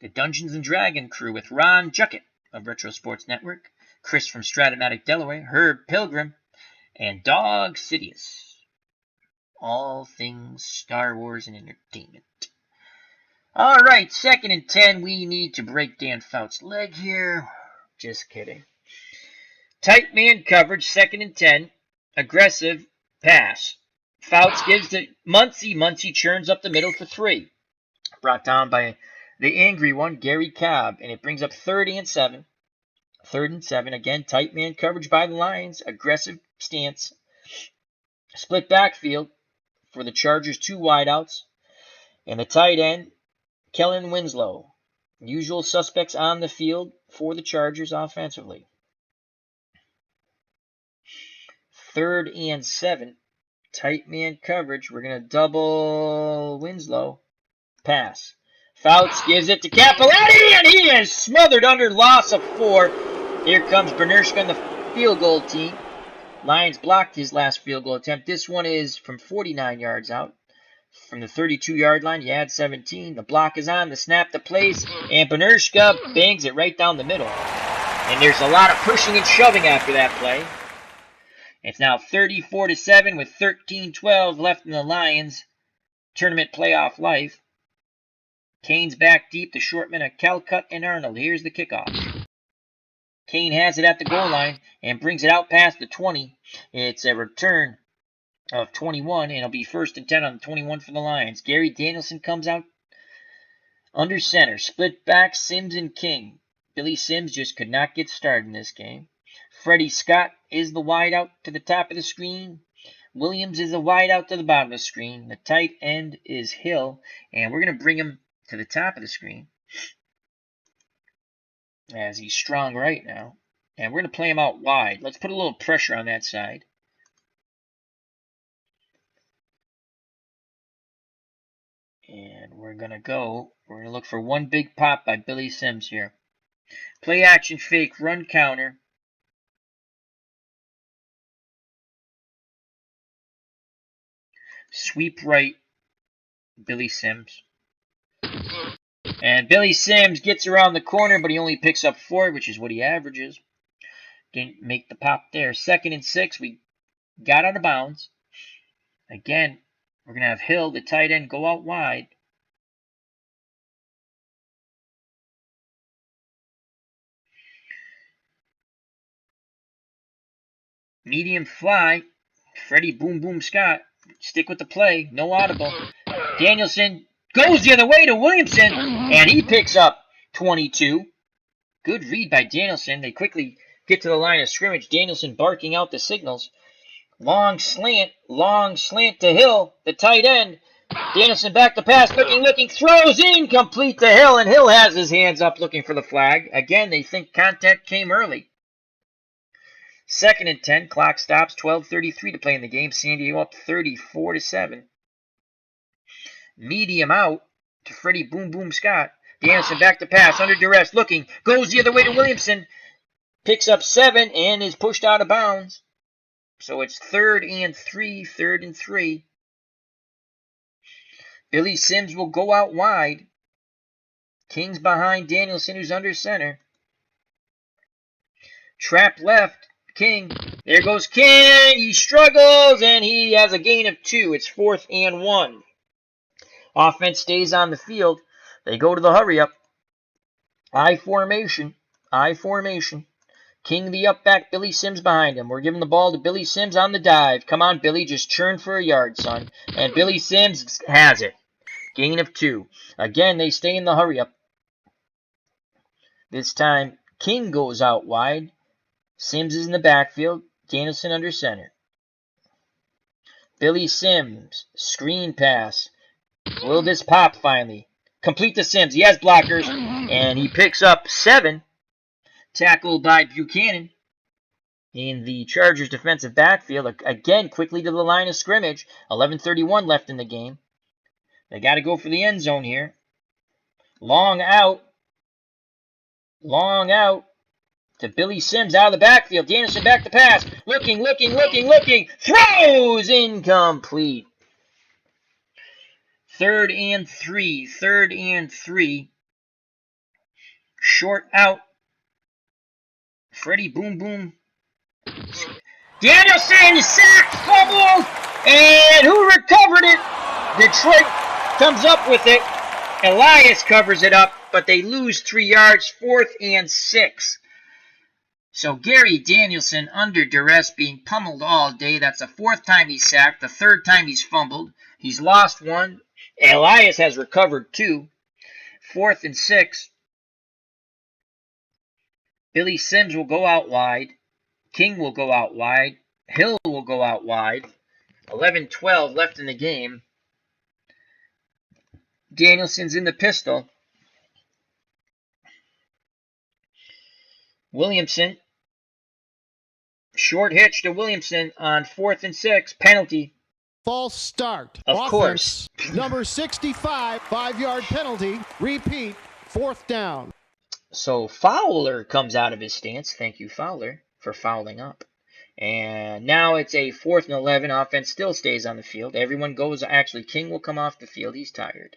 The Dungeons and Dragons crew with Ron Juckett of Retro Sports Network, Chris from Stratomatic, Delaware, Herb Pilgrim, and Dog Sidious. All things Star Wars and entertainment. All right, 2nd and 10. We need to break Dan Fouts' leg here. Just kidding. Tight man coverage, 2nd and 10. Aggressive pass. Fouts gives to Muncy. Muncy churns up the middle for 3. Brought down by the angry one, Gary Cobb. And it brings up 3rd and 7. 3rd and 7. Again, tight man coverage by the Lions. Aggressive stance. Split backfield for the Chargers. 2 wideouts. And the tight end, Kellen Winslow. Usual suspects on the field for the Chargers offensively. 3rd and 7. Tight man coverage. We're going to double Winslow. Pass. Fouts gives it to Cappelletti, and he is smothered under loss of 4. Here comes Bernurshka and the field goal team. Lions blocked his last field goal attempt. This one is from 49 yards out. From the 32-yard line, you add 17. The block is on. The snap to place. And Bernurshka bangs it right down the middle. And there's a lot of pushing and shoving after that play. It's now 34-7 with 13-12 left in the Lions' tournament playoff life. Kane's back deep. The short men are Calcutt and Arnold. Here's the kickoff. Kane has it at the goal line and brings it out past the 20. It's a return of 21, and it'll be 1st and 10 on the 21 for the Lions. Gary Danielson comes out under center. Split back, Sims and King. Billy Sims just could not get started in this game. Freddie Scott is the wide out to the top of the screen. Williams is a wide out to the bottom of the screen. The tight end is Hill, and we're going to bring him to the top of the screen as he's strong right now. And we're going to play him out wide. Let's put a little pressure on that side. And we're going to look for one big pop by Billy Sims here. Play action fake, run counter. Sweep right, Billy Sims. And Billy Sims gets around the corner, but he only picks up 4, which is what he averages. Didn't make the pop there. 2nd and 6, we got out of bounds. Again, we're going to have Hill, the tight end, go out wide. Medium fly, Freddie Boom Boom Scott. Stick with the play, no audible. Danielson goes the other way to Williamson, and he picks up 22. Good read by Danielson. They quickly get to the line of scrimmage. Danielson barking out the signals. Long slant to Hill, the tight end. Danielson back to pass, looking, throws incomplete to Hill, and Hill has his hands up looking for the flag. Again, they think contact came early. 2nd and 10, clock stops, 12:33 to play in the game. San Diego up 34-7. Medium out to Freddie Boom Boom Scott. Danielson back to pass, under duress, looking, goes the other way to Williamson. Picks up 7 and is pushed out of bounds. So it's 3rd and 3. Billy Sims will go out wide. King's behind Danielson, who's under center. Trap left. King. There goes King. He struggles, and he has a gain of 2. It's 4th and 1. Offense stays on the field. They go to the hurry-up. I formation. King the up back, Billy Sims behind him. We're giving the ball to Billy Sims on the dive. Come on, Billy, just churn for a yard, son. And Billy Sims has it. Gain of 2. Again, they stay in the hurry-up. This time, King goes out wide. Sims is in the backfield. Danielson under center. Billy Sims, screen pass. Will this pop finally? Complete to Sims. He has blockers, and he picks up 7. Tackled by Buchanan in the Chargers defensive backfield. Again, quickly to the line of scrimmage. 11:31 left in the game. They got to go for the end zone here. Long out to Billy Sims out of the backfield. Danielson back to pass. Looking. Throws incomplete. 3rd and 3. Short out. Freddie Boom Boom. Danielson sacked, fumbled, and who recovered it? Detroit comes up with it. Elias covers it up, but they lose 3 yards, 4th and 6. So Gary Danielson under duress, being pummeled all day. That's the 4th time he's sacked, the 3rd time he's fumbled. He's lost 1. Elias has recovered 2. 4th and 6. Billy Sims will go out wide. King will go out wide. Hill will go out wide. 11:12 left in the game. Danielson's in the pistol. Williamson. Short hitch to Williamson on 4th and 6. Penalty. False start. Of Offense, course. Number 65, 5-yard penalty. Repeat, 4th down. So Fowler comes out of his stance. Thank you, Fowler, for fouling up. And now it's a 4th and 11. Offense still stays on the field. Everyone goes. Actually, King will come off the field. He's tired.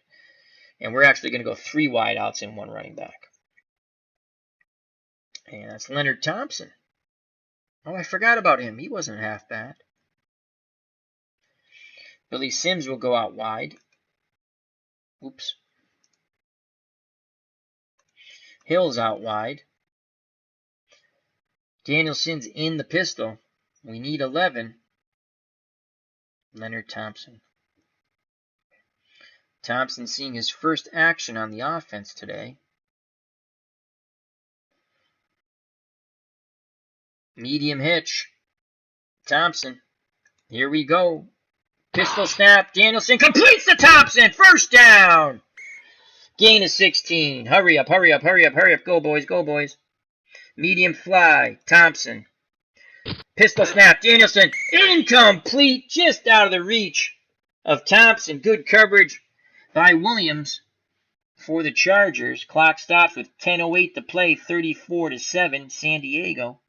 And we're actually going to go 3 wideouts and 1 running back. And that's Leonard Thompson. Oh, I forgot about him. He wasn't half bad. Billy Sims will go out wide. Oops. Hill's out wide. Danielson's in the pistol. We need 11. Leonard Thompson. Thompson seeing his first action on the offense today. Medium hitch. Thompson. Here we go. Pistol snap. Danielson completes the Thompson. First down. Gain of 16. Hurry up, hurry up, hurry up, hurry up. Go, boys, go, boys. Medium fly. Thompson. Pistol snap. Danielson. Incomplete. Just out of the reach of Thompson. Good coverage by Williams for the Chargers. Clock stops with 10:08 to play. 34-7. San Diego.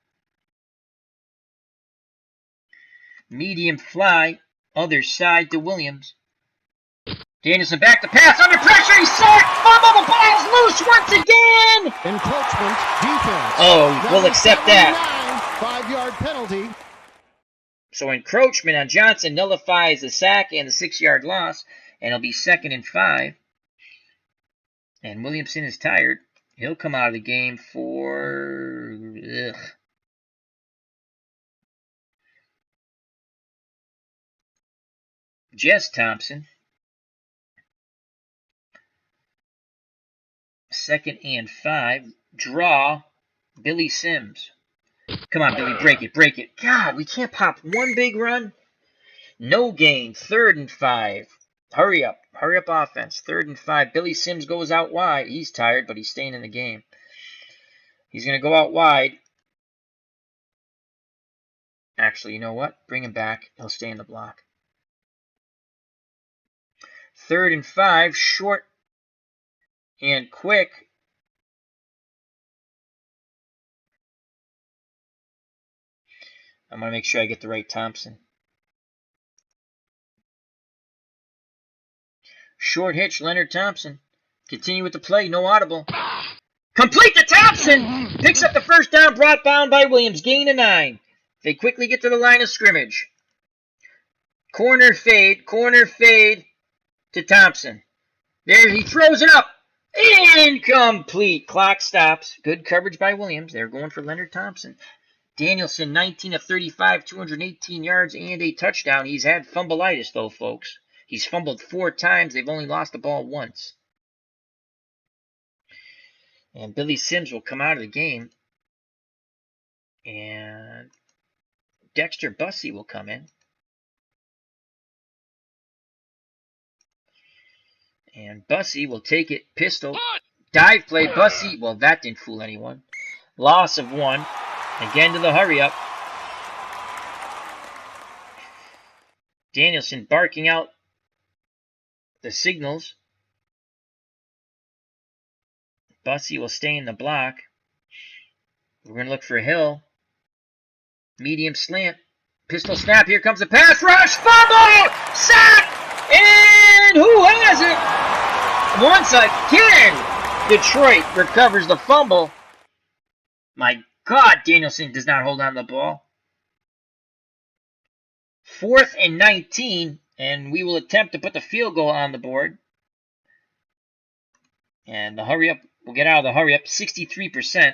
Medium fly. Other side to Williams. Danielson back to pass. Under pressure. He's sacked. Fumble. The ball's loose once again. Encroachment defense. Oh, we'll accept that. 5-yard penalty. So encroachment on Johnson nullifies the sack and the 6-yard loss. And it'll be 2nd and 5. And Williamson is tired. He'll come out of the game for... Jess Thompson. 2nd and 5. Draw. Billy Sims. Come on, Billy. Break it. Break it. God, we can't pop one big run. No gain. 3rd and 5. Hurry up. Hurry up offense. 3rd and 5. Billy Sims goes out wide. He's tired, but he's staying in the game. He's going to go out wide. Actually, you know what? Bring him back. He'll stay in the block. 3rd and 5. Short and quick. I'm going to make sure I get the right Thompson. Short hitch, Leonard Thompson. Continue with the play, no audible. Complete to Thompson! Picks up the first down, brought down by Williams. Gain of 9. They quickly get to the line of scrimmage. Corner fade to Thompson. There, he throws it up. Incomplete. Clock stops. Good coverage by Williams. They're going for Leonard Thompson. Danielson, 19 of 35, 218 yards and a touchdown. He's had fumbleitis, though, folks. He's fumbled 4 times. They've only lost the ball once. And Billy Sims will come out of the game. And Dexter Bussey will come in. And Bussey will take it. Pistol. Dive play. Bussey. Well, that didn't fool anyone. Loss of 1. Again to the hurry up. Danielson barking out the signals. Bussey will stay in the block. We're going to look for Hill. Medium slant. Pistol snap. Here comes the pass rush. Fumble! Sack! And who has it? Once again, Detroit recovers the fumble. My God, Danielson does not hold on to the ball. 4th and 19, and we will attempt to put the field goal on the board. And the hurry up, we'll get out of the hurry up, 63%.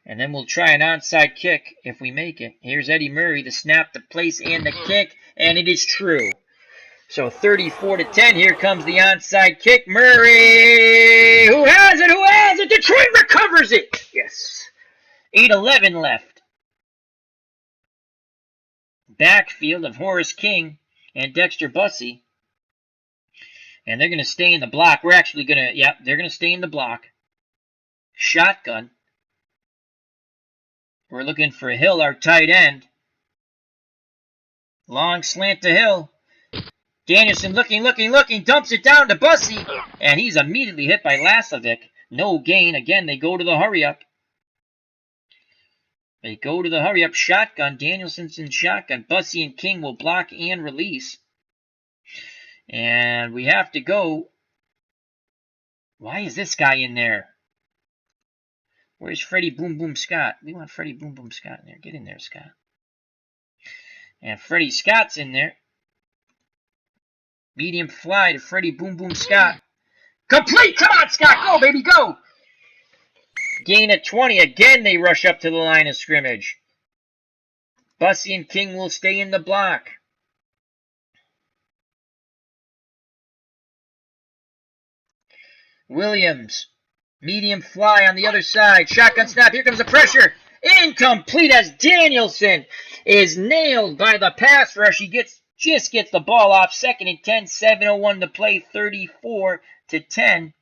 And then we'll try an onside kick if we make it. Here's Eddie Murray, the snap, the place, and the kick, and it is true. So 34-10, here comes the onside kick. Murray, who has it, who has it? Detroit recovers it. Yes. 8:11 left. Backfield of Horace King and Dexter Bussey. And they're going to stay in the block. We're actually going to, yep, they're going to stay in the block. Shotgun. We're looking for Hill, our tight end. Long slant to Hill. Danielson looking, dumps it down to Bussey. And he's immediately hit by Lasovic. No gain. Again, they go to the hurry up. They go to the hurry up. Shotgun. Danielson's in shotgun. Bussey and King will block and release. And we have to go. Why is this guy in there? Where's Freddie Boom Boom Scott? We want Freddie Boom Boom Scott in there. Get in there, Scott. And Freddie Scott's in there. Medium fly to Freddie Boom Boom Scott. Complete! Come on, Scott! Go, baby, go! Gain at 20. Again, they rush up to the line of scrimmage. Bussey and King will stay in the block. Williams. Medium fly on the other side. Shotgun snap. Here comes the pressure. Incomplete as Danielson is nailed by the pass rush. He just gets the ball off. 2nd and 10. 7:01 to play. 34-10.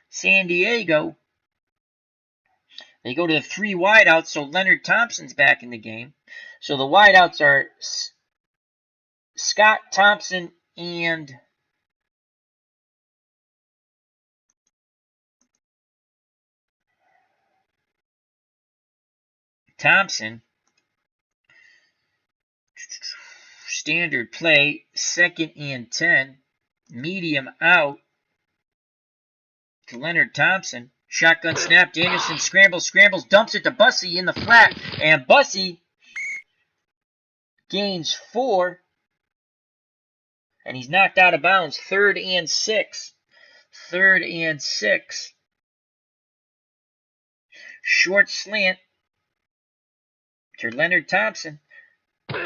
San Diego. They go to the 3 wideouts, so Leonard Thompson's back in the game. So the wideouts are Scott, Thompson, and Thompson. Standard play, 2nd and 10. Medium out to Leonard Thompson. Shotgun snap. Danielson scrambles, dumps it to Bussey in the flat. And Bussey gains 4. And he's knocked out of bounds. 3rd and 6. 3rd and 6. Short slant to Leonard Thompson.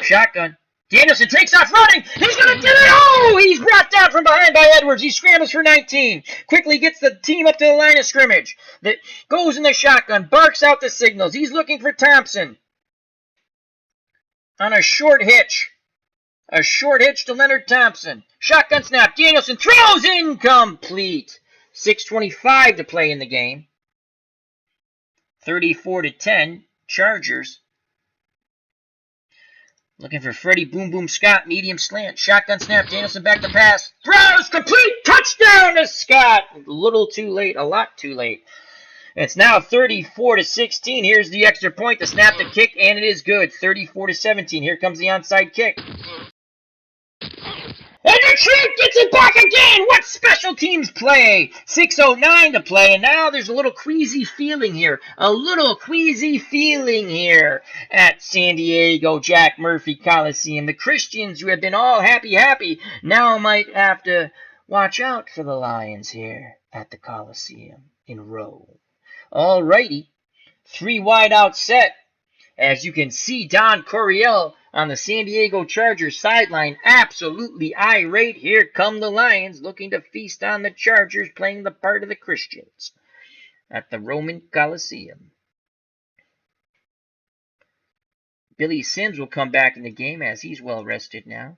Shotgun. Danielson takes off running. He's going to do it. Oh, he's brought down from behind by Edwards. He scrambles for 19. Quickly gets the team up to the line of scrimmage. That goes in the shotgun. Barks out the signals. He's looking for Thompson. On a short hitch. A short hitch to Leonard Thompson. Shotgun snap. Danielson throws incomplete. 6:25 to play in the game. 34-10. Chargers. Looking for Freddie Boom Boom Scott. Medium slant. Shotgun snap. Danielson back to pass. Throws complete. Touchdown to Scott. A little too late. A lot too late. It's now 34-16. Here's the extra point. The snap, the kick, and it is good. 34-17. Here comes the onside kick. And the Detroit gets it back again! What special teams play? 6:09 to play, and now there's a little queasy feeling here. A little queasy feeling here at San Diego Jack Murphy Coliseum. The Christians, who have been all happy, now might have to watch out for the Lions here at the Coliseum in Rome. Alrighty, 3 wide out set. As you can see, Don Coryell on the San Diego Chargers sideline, absolutely irate. Here come the Lions, looking to feast on the Chargers, playing the part of the Christians at the Roman Coliseum. Billy Sims will come back in the game as he's well rested now.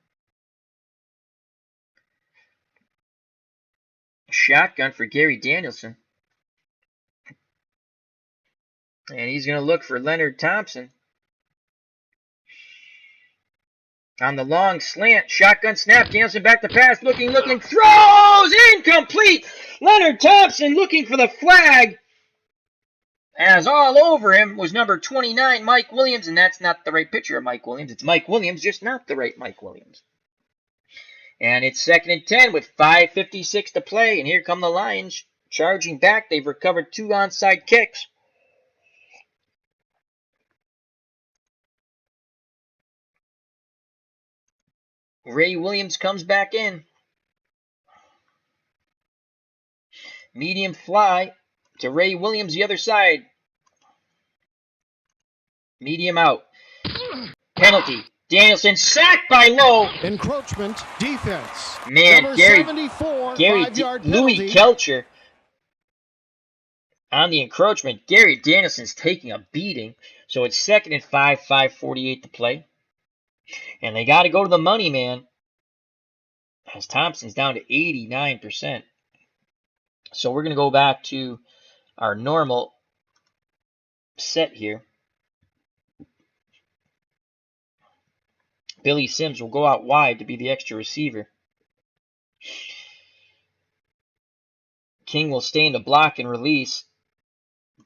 Shotgun for Gary Danielson. And he's going to look for Leonard Thompson. On the long slant, shotgun snap, Danielson back to pass, looking, throws, incomplete! Leonard Thompson looking for the flag, as all over him was number 29, Mike Williams, and that's not the right picture of Mike Williams. It's Mike Williams, just not the right Mike Williams. And it's 2nd and 10 with 5:56 to play, and here come the Lions charging back. They've recovered 2 onside kicks. Ray Williams comes back in. Medium fly to Ray Williams, the other side. Medium out. Penalty. Danielson sacked by Lowe. Encroachment defense. Man, Number Gary, 74, Louis penalty. Kelcher on the encroachment. Gary Danielson's taking a beating. So it's 2nd and 5, 5:48 to play. And they got to go to the money, man. as Thompson's down to 89%. So we're going to go back to our normal set here. Billy Sims will go out wide to be the extra receiver. King will stay in the block and release.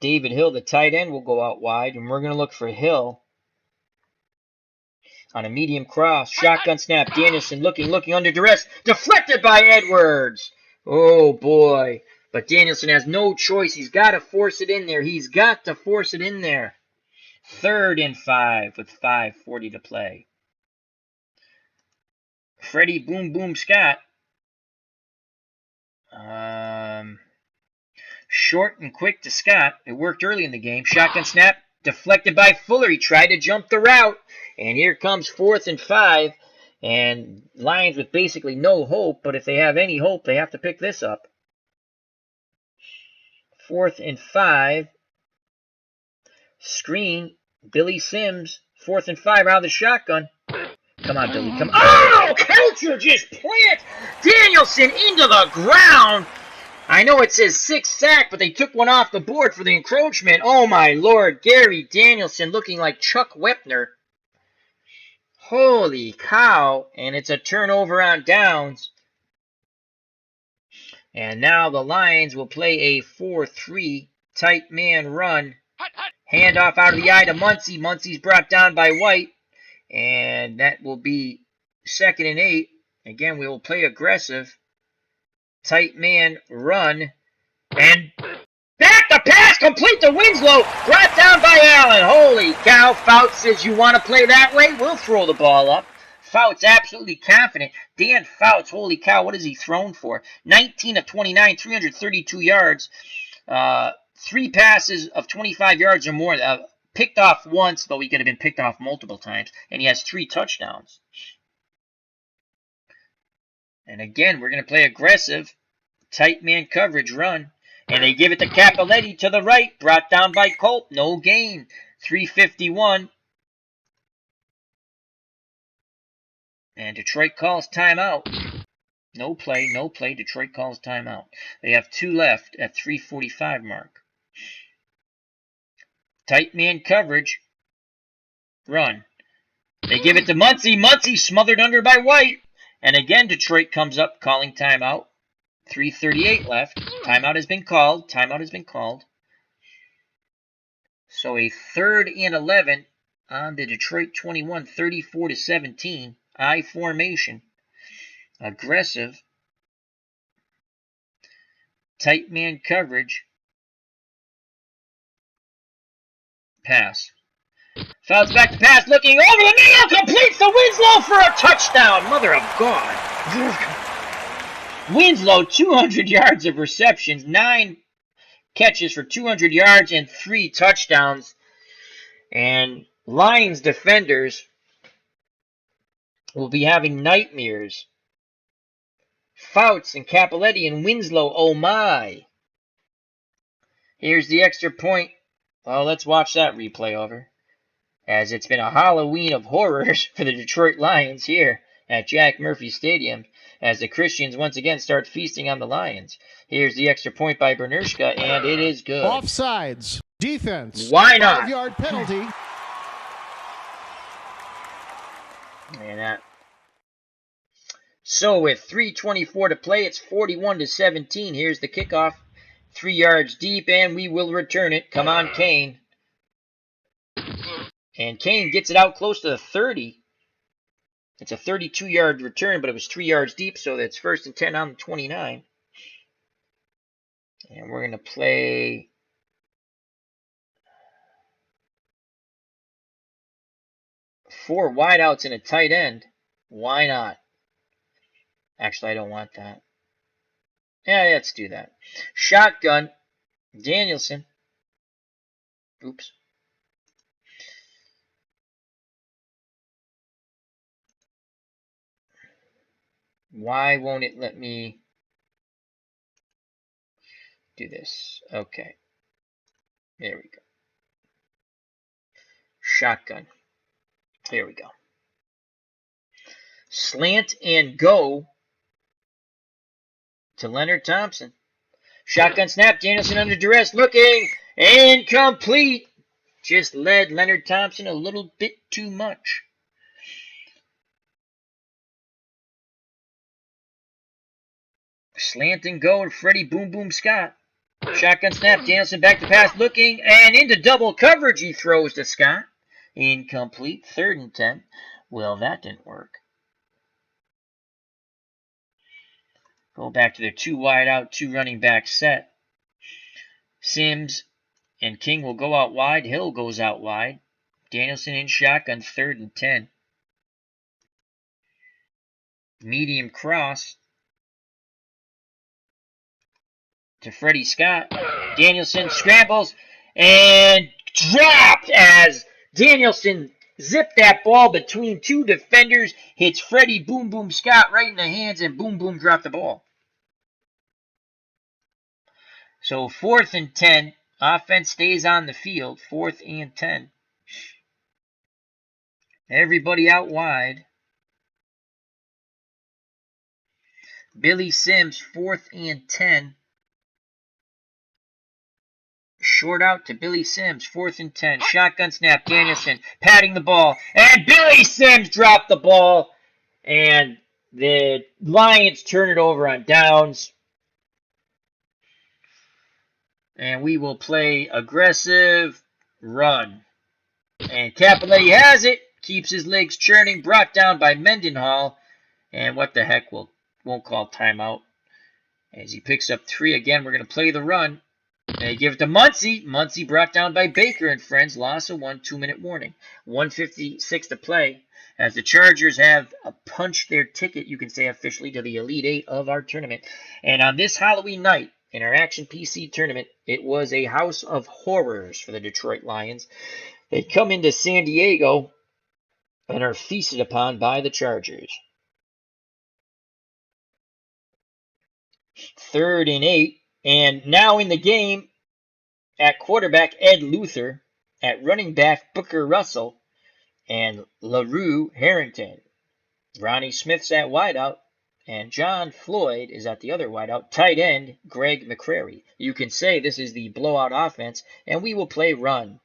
David Hill, the tight end, will go out wide, and we're going to look for Hill on a medium cross. Shotgun snap. Danielson looking under duress. Deflected by Edwards. Oh, boy. But Danielson has no choice. He's got to force it in there. He's got to force it in there. 3rd and 5 with 5:40 to play. Freddie Boom Boom Scott. Short and quick to Scott. It worked early in the game. Shotgun snap. Deflected by Fuller. He tried to jump the route. And here comes 4th and 5. And Lions with basically no hope. But if they have any hope, they have to pick this up. 4th and 5. Screen. Billy Sims. 4th and 5 out of the shotgun. Come on, Billy. Come on. Oh! Kelcher just plants Danielson into the ground. I know it says 6th sack, but they took one off the board for the encroachment. Oh, my Lord. Gary Danielson looking like Chuck Wepner. Holy cow. And it's a turnover on downs. And now the Lions will play a 4-3 tight man run. Handoff out of the eye to Muncie. Muncie's brought down by White. And that will be 2nd and 8. Again, we will play aggressive. Tight man run. And back the pass, complete to Winslow. Brought down by Allen. Holy cow. Fouts says you want to play that way? We'll throw the ball up. Fouts absolutely confident. Dan Fouts, holy cow, what has he thrown for? 19 of 29, 332 yards. 3 passes of 25 yards or more. Picked off once, though he could have been picked off multiple times. And he has 3 touchdowns. And again, we're going to play aggressive. Tight man coverage run. And they give it to Capoletti to the right. Brought down by Culp. No gain. 3:51. And Detroit calls timeout. No play. Detroit calls timeout. They have 2 left at 3:45 mark. Tight man coverage. Run. They give it to Muncie. Muncie smothered under by White. And again, Detroit comes up calling timeout. 3:38 left. Timeout has been called. So a 3rd and 11 on the Detroit 21, 34-17. I formation. Aggressive. Tight man coverage. Pass. Fouts back to pass, looking over the middle, completes to Winslow for a touchdown. Mother of God. Winslow, 200 yards of receptions, 9 catches for 200 yards and 3 touchdowns. And Lions defenders will be having nightmares. Fouts and Capoletti and Winslow, oh my. Here's the extra point. Well, let's watch that replay over. As it's been a Halloween of horrors for the Detroit Lions here at Jack Murphy Stadium, as the Christians once again start feasting on the Lions. Here's the extra point by Bernershka, and it is good. Offsides. Defense. Why not? 5-yard penalty. And that. So with 3:24 to play, it's 41-17. Here's the kickoff. 3 yards deep, and we will return it. Come on, Kane. And Kane gets it out close to the 30. It's a 32-yard return, but it was 3 yards deep, so that's 1st and 10 on the 29. And we're going to play 4 wideouts and a tight end. Why not? Actually, I don't want that. Yeah, let's do that. Shotgun. Danielson. Oops. Why won't it let me do this? Okay. There we go. Shotgun. Here we go. Slant and go. to Leonard Thompson. Shotgun snap, Danielson under duress, looking, incomplete. Just led Leonard Thompson a little bit too much. Slant and go to Freddie Boom Boom Scott. Shotgun snap, Danielson back to pass, looking, and into double coverage he throws to Scott. Incomplete, 3rd and 10. Well, that didn't work. Go back to their 2 wide out, 2 running back set. Sims and King will go out wide. Hill goes out wide. Danielson in shotgun, 3rd and 10. Medium cross to Freddie Scott. Danielson scrambles and dropped as Danielson zipped that ball between 2 defenders, hits Freddie Boom Boom Scott right in the hands, and Boom Boom dropped the ball. So 4th and 10. Offense stays on the field. 4th and 10. Everybody out wide. Billy Sims, 4th and 10. Short out to Billy Sims, 4th and 10. Shotgun snap, Danielson patting the ball. And Billy Sims dropped the ball. And the Lions turn it over on downs. And we will play aggressive run. And Capoletti has it. Keeps his legs churning. Brought down by Mendenhall. And what the heck, won't call timeout. As he picks up 3 again, we're going to play the run. They give it to Muncie. Muncie brought down by Baker and friends. Loss of 1, 2-minute warning. 1:56 to play. As the Chargers have punched their ticket, you can say officially, to the Elite 8 of our tournament. And on this Halloween night, in our Action PC tournament, it was a house of horrors for the Detroit Lions. They come into San Diego and are feasted upon by the Chargers. 3rd and 8. And now in the game, at quarterback, Ed Luther. At running back, Booker Russell. And LaRue Harrington. Ronnie Smith's at wideout. And John Floyd is at the other wideout. Tight end, Greg McCrary. You can say this is the blowout offense, and we will play run.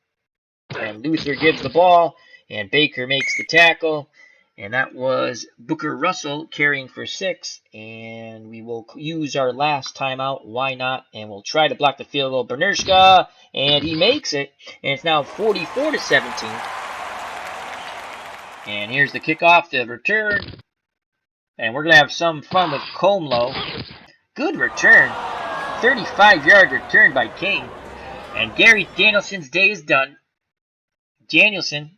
And Luther gives the ball, and Baker makes the tackle. And that was Booker Russell carrying for 6. And we will use our last timeout. Why not? And we'll try to block the field goal. Bernershka, and he makes it. And it's now 44-17. And here's the kickoff, the return. And we're going to have some fun with Comlo. Good return. 35-yard return by King. And Gary Danielson's day is done. Danielson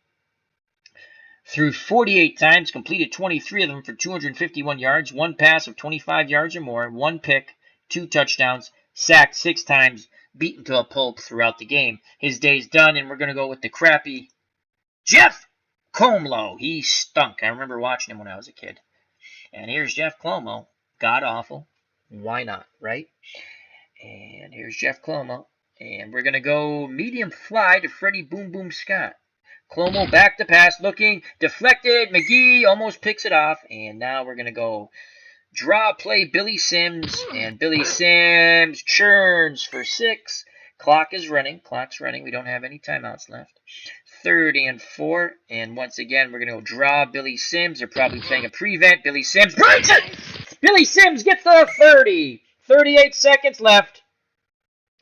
threw 48 times, completed 23 of them for 251 yards, 1 pass of 25 yards or more, 1 pick, 2 touchdowns, sacked 6 times, beaten to a pulp throughout the game. His day's done, and we're going to go with the crappy Jeff Comlo. He stunk. I remember watching him when I was a kid. And here's Jeff Clomo. God awful. Why not, right? And here's Jeff Clomo. And we're going to go medium fly to Freddie Boom Boom Scott. Clomo back to pass, looking, deflected. McGee almost picks it off. And now we're going to go draw play Billy Sims. And Billy Sims churns for 6. Clock is running. Clock's running. We don't have any timeouts left. 3rd and 4. And once again, we're going to go draw Billy Sims. They're probably playing a prevent. Billy Sims breaks it! Billy Sims gets the 30. 38 seconds left.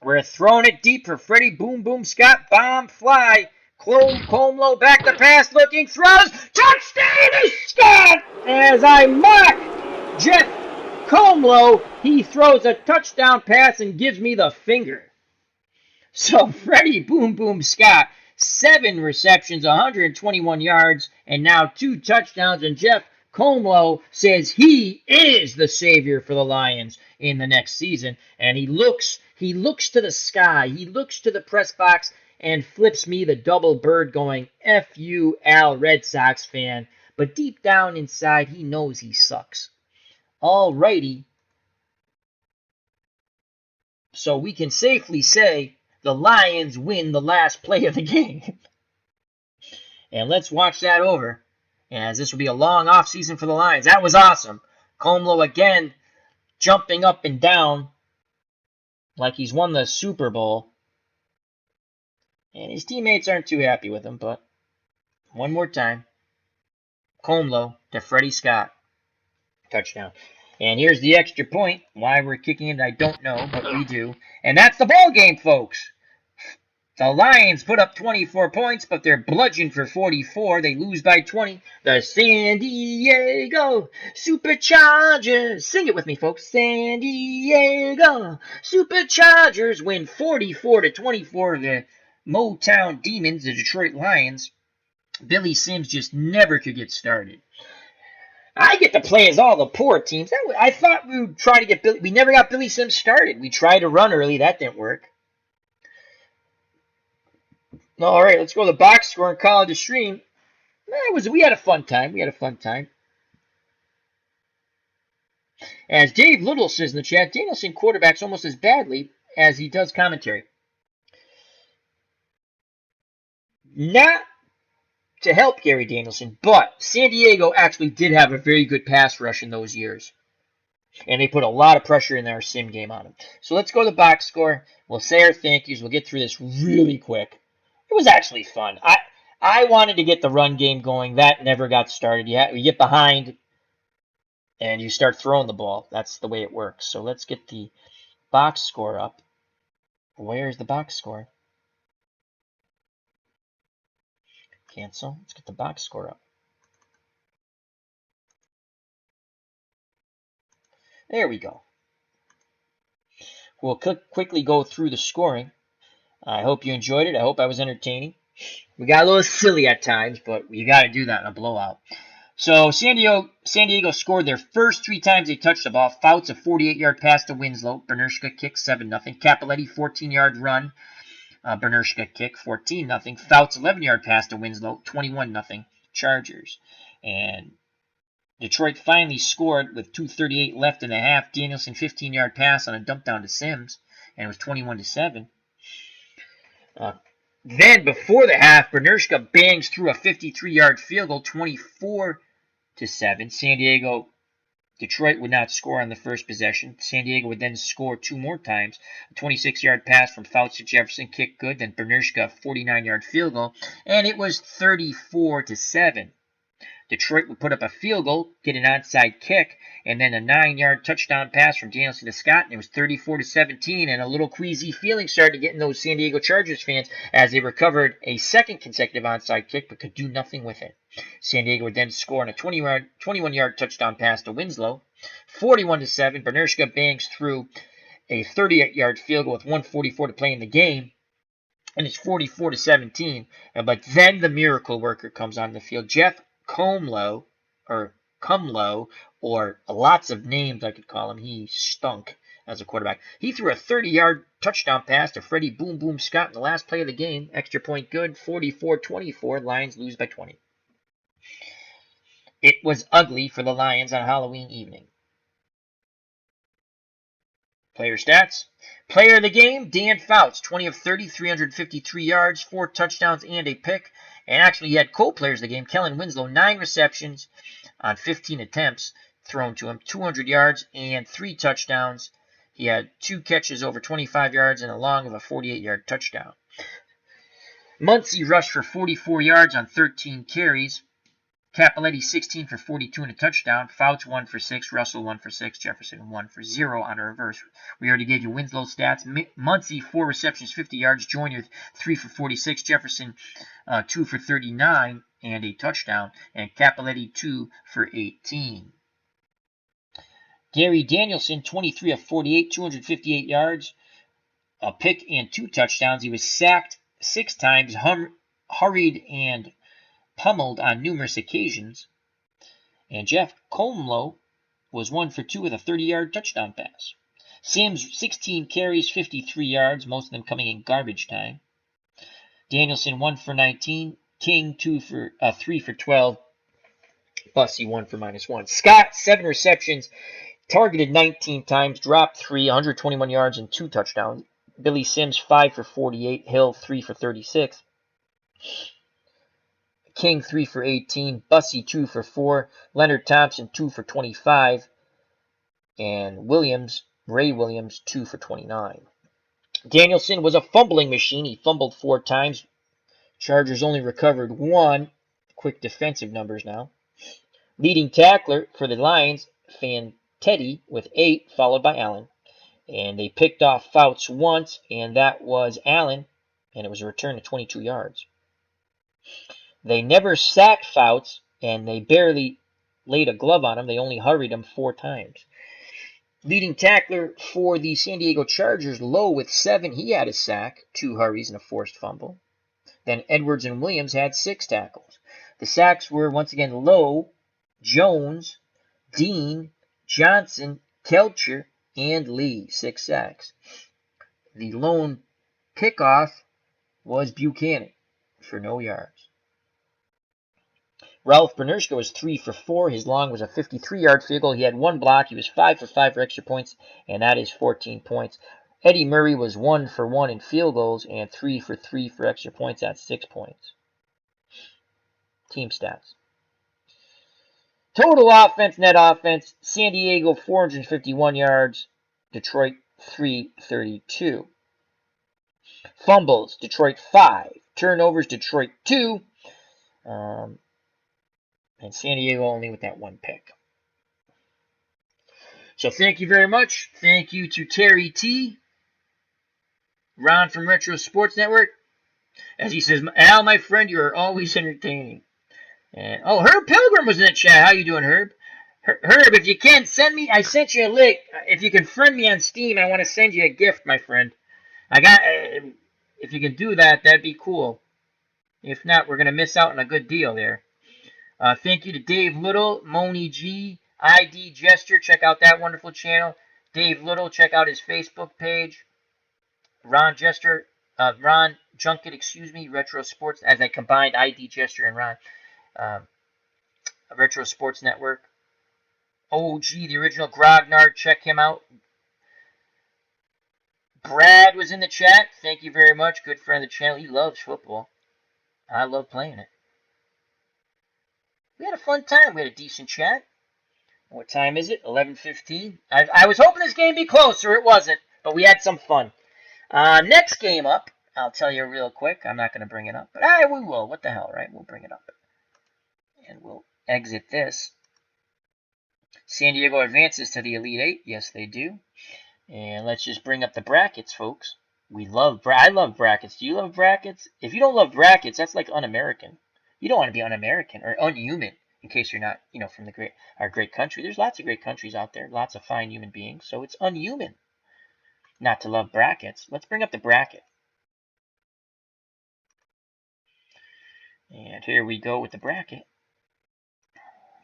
We're throwing it deep for Freddie Boom Boom Scott. Bomb fly. Comlo back to pass, looking, throws. Touchdown to Scott! As I mock Jeff Comlo, he throws a touchdown pass and gives me the finger. So Freddie Boom Boom Scott, 7 receptions, 121 yards, and now 2 touchdowns. And Jeff Comlo says he is the savior for the Lions in the next season. And he looks to the sky. He looks to the press box and flips me the double bird going, F you, Al, Red Sox fan. But deep down inside, he knows he sucks. Alrighty. So we can safely say the Lions win the last play of the game. And let's watch that over, as this will be a long offseason for the Lions. That was awesome. Comlo again jumping up and down like he's won the Super Bowl. And his teammates aren't too happy with him, but one more time. Comlo to Freddie Scott. Touchdown. And here's the extra point. Why we're kicking it, I don't know, but we do. And that's the ball game, folks. The Lions put up 24 points, but they're bludgeoned for 44. They lose by 20. The San Diego Superchargers. Sing it with me, folks. San Diego Superchargers win 44-24. The Motown Demons, the Detroit Lions. Billy Sims just never could get started. I get to play as all the poor teams. I thought we would try to get Billy. We never got Billy Sims started. We tried to run early. That didn't work. All right, let's go to the box score and call it a stream. We had a fun time. As Dave Little says in the chat, Danielson quarterbacks almost as badly as he does commentary. Not to help Gary Danielson, but San Diego actually did have a very good pass rush in those years. And they put a lot of pressure in their sim game on him. So let's go to the box score. We'll say our thank yous. We'll get through this really quick. It was actually fun. I wanted to get the run game going. That never got started yet. You get behind and you start throwing the ball. That's the way it works. So let's get the box score up. Where's the box score? Cancel. Let's get the box score up. There we go. We'll quickly go through the scoring. I hope you enjoyed it. I hope I was entertaining. We got a little silly at times, but you got to do that in a blowout. So San Diego scored their first 3 times they touched the ball. Fouts, a 48-yard pass to Winslow. Bernurshka kicked 7-0. Cappelletti, 14-yard run. Bernurshka kick, 14-0. Fouts, 11-yard pass to Winslow, 21-0. Chargers. And Detroit finally scored with 2:38 left in the half. Danielson, 15-yard pass on a dump down to Sims, and it was 21-7. Then, before the half, Bernurshka bangs through a 53-yard field goal, 24-7. Detroit would not score on the first possession. San Diego would then score 2 more times. A 26-yard pass from Fouts to Jefferson, kicked good. Then Bernurshka, a 49-yard field goal, and it was 34-7. Detroit would put up a field goal, get an onside kick, and then a 9-yard touchdown pass from Danielson to Scott, and it was 34-17, and a little queasy feeling started to get in those San Diego Chargers fans as they recovered a second consecutive onside kick but could do nothing with it. San Diego would then score on a 21-yard touchdown pass to Winslow, 41-7. Bernurshka bangs through a 38-yard field goal with 1:44 to play in the game, and it's 44-17. But then the miracle worker comes on the field. Jeff Comlo, or lots of names I could call him. He stunk as a quarterback. He threw a 30-yard touchdown pass to Freddie Boom Boom Scott in the last play of the game. Extra point good, 44-24. Lions lose by 20. It was ugly for the Lions on Halloween evening. Player stats. Player of the game, Dan Fouts, 20 of 30, 353 yards, 4 touchdowns, and a pick. And actually, he had co-players of the game. Kellen Winslow, 9 receptions on 15 attempts thrown to him, 200 yards and 3 touchdowns. He had 2 catches over 25 yards and a long of a 48-yard touchdown. Muncie rushed for 44 yards on 13 carries. Cappelletti, 16 for 42 and a touchdown. Fouts, 1 for 6. Russell, 1 for 6. Jefferson, 1 for 0 on a reverse. We already gave you Winslow stats. Muncie, 4 receptions, 50 yards. Joyner, 3 for 46. Jefferson, 2 for 39 and a touchdown. And Cappelletti, 2 for 18. Gary Danielson, 23 of 48, 258 yards, a pick and 2 touchdowns. He was sacked 6 times, hurried and pummeled on numerous occasions. And Jeff Comlo was 1 for 2 with a 30-yard touchdown pass. Sims, 16 carries, 53 yards, most of them coming in garbage time. Danielson, 1 for 19. King, 3 for 12. Bussy, 1 for -1. Scott, 7 receptions, targeted 19 times, dropped 3, 121 yards and 2 touchdowns. Billy Sims, 5 for 48. Hill, 3 for 36. King, 3 for 18. Bussy, 2 for 4. Leonard Thompson, 2 for 25. And Ray Williams, 2 for 29. Danielson was a fumbling machine. He fumbled 4 times. Chargers only recovered 1. Quick defensive numbers now. Leading tackler for the Lions, Fantetti, with 8, followed by Allen. And they picked off Fouts once, and that was Allen, and it was a return of 22 yards. They never sacked Fouts, and they barely laid a glove on him. They only hurried him 4 times. Leading tackler for the San Diego Chargers, Lowe, with 7. He had a sack, 2 hurries, and a forced fumble. Then Edwards and Williams had 6 tackles. The sacks were, once again, Lowe, Jones, Dean, Johnson, Kelcher, and Lee, 6 sacks. The lone pickoff was Buchanan for no yards. Ralph Bernershko was 3 for 4. His long was a 53-yard field goal. He had 1 block. He was 5 for 5 for extra points, and that is 14 points. Eddie Murray was 1 for 1 in field goals and 3 for 3 for extra points. That's 6 points. Team stats. Total offense, net offense, San Diego 451 yards, Detroit 332. Fumbles, Detroit 5. Turnovers, Detroit 2. And San Diego only with that 1 pick. So thank you very much. Thank you to Terry T. Ron from Retro Sports Network. As he says, Al, my friend, you are always entertaining. And Herb Pilgrim was in the chat. How you doing, Herb? Herb, if you can, send me. I sent you a link. If you can friend me on Steam, I want to send you a gift, my friend. If you can do that, that'd be cool. If not, we're gonna miss out on a good deal there. Thank you to Dave Little, Moni G, ID Gesture. Check out that wonderful channel. Dave Little, check out his Facebook page. Ron Junket, Retro Sports, as I combined ID Gesture and Ron. Retro Sports Network. OG, the original Grognard, check him out. Brad was in the chat. Thank you very much. Good friend of the channel. He loves football. I love playing it. We had a fun time. We had a decent chat. What time is it? 11:15. I was hoping this game would be closer. It wasn't, but we had some fun. Next game up, I'll tell you real quick. I'm not going to bring it up, but we will. What the hell, right? We'll bring it up. And we'll exit this. San Diego advances to the Elite Eight. Yes, they do. And let's just bring up the brackets, folks. I love brackets. Do you love brackets? If you don't love brackets, that's like un-American. You don't want to be un-American or unhuman, in case you're not, from our great country. There's lots of great countries out there, lots of fine human beings. So it's unhuman not to love brackets. Let's bring up the bracket. And here we go with the bracket.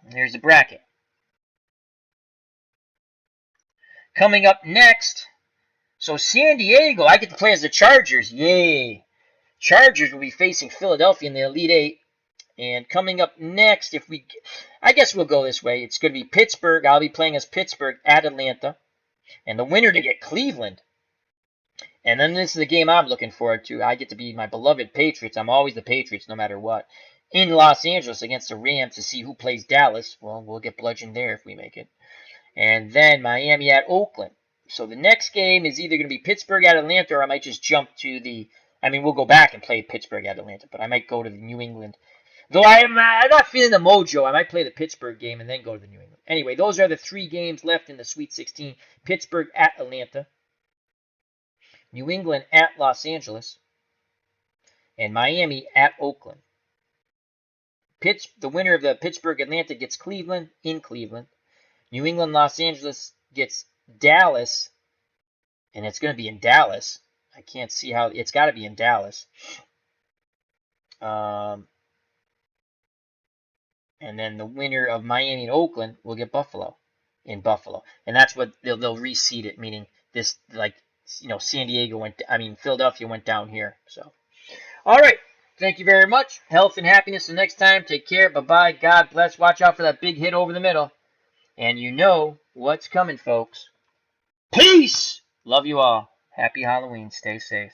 And there's the bracket. Coming up next, so San Diego, I get to play as the Chargers. Yay! Chargers will be facing Philadelphia in the Elite Eight. And coming up next, I guess we'll go this way. It's going to be Pittsburgh. I'll be playing as Pittsburgh at Atlanta. And the winner to get Cleveland. And then this is the game I'm looking forward to. I get to be my beloved Patriots. I'm always the Patriots no matter what. In Los Angeles against the Rams to see who plays Dallas. Well, we'll get bludgeoned there if we make it. And then Miami at Oakland. So the next game is either going to be Pittsburgh at Atlanta, or I might just jump to we'll go back and play Pittsburgh at Atlanta, but I might go to the New England. Though I'm not feeling the mojo, I might play the Pittsburgh game and then go to the New England. Anyway, those are the 3 games left in the Sweet 16. Pittsburgh at Atlanta, New England at Los Angeles, and Miami at Oakland. The winner of the Pittsburgh-Atlanta gets Cleveland in Cleveland. New England-Los Angeles gets Dallas, and it's going to be in Dallas. I can't see how. It's got to be in Dallas. And then the winner of Miami and Oakland will get Buffalo in Buffalo. And that's what they'll reseed it, meaning this, Philadelphia went down here. So, all right. Thank you very much. Health and happiness the next time. Take care. Bye-bye. God bless. Watch out for that big hit over the middle. And you know what's coming, folks. Peace! Love you all. Happy Halloween. Stay safe.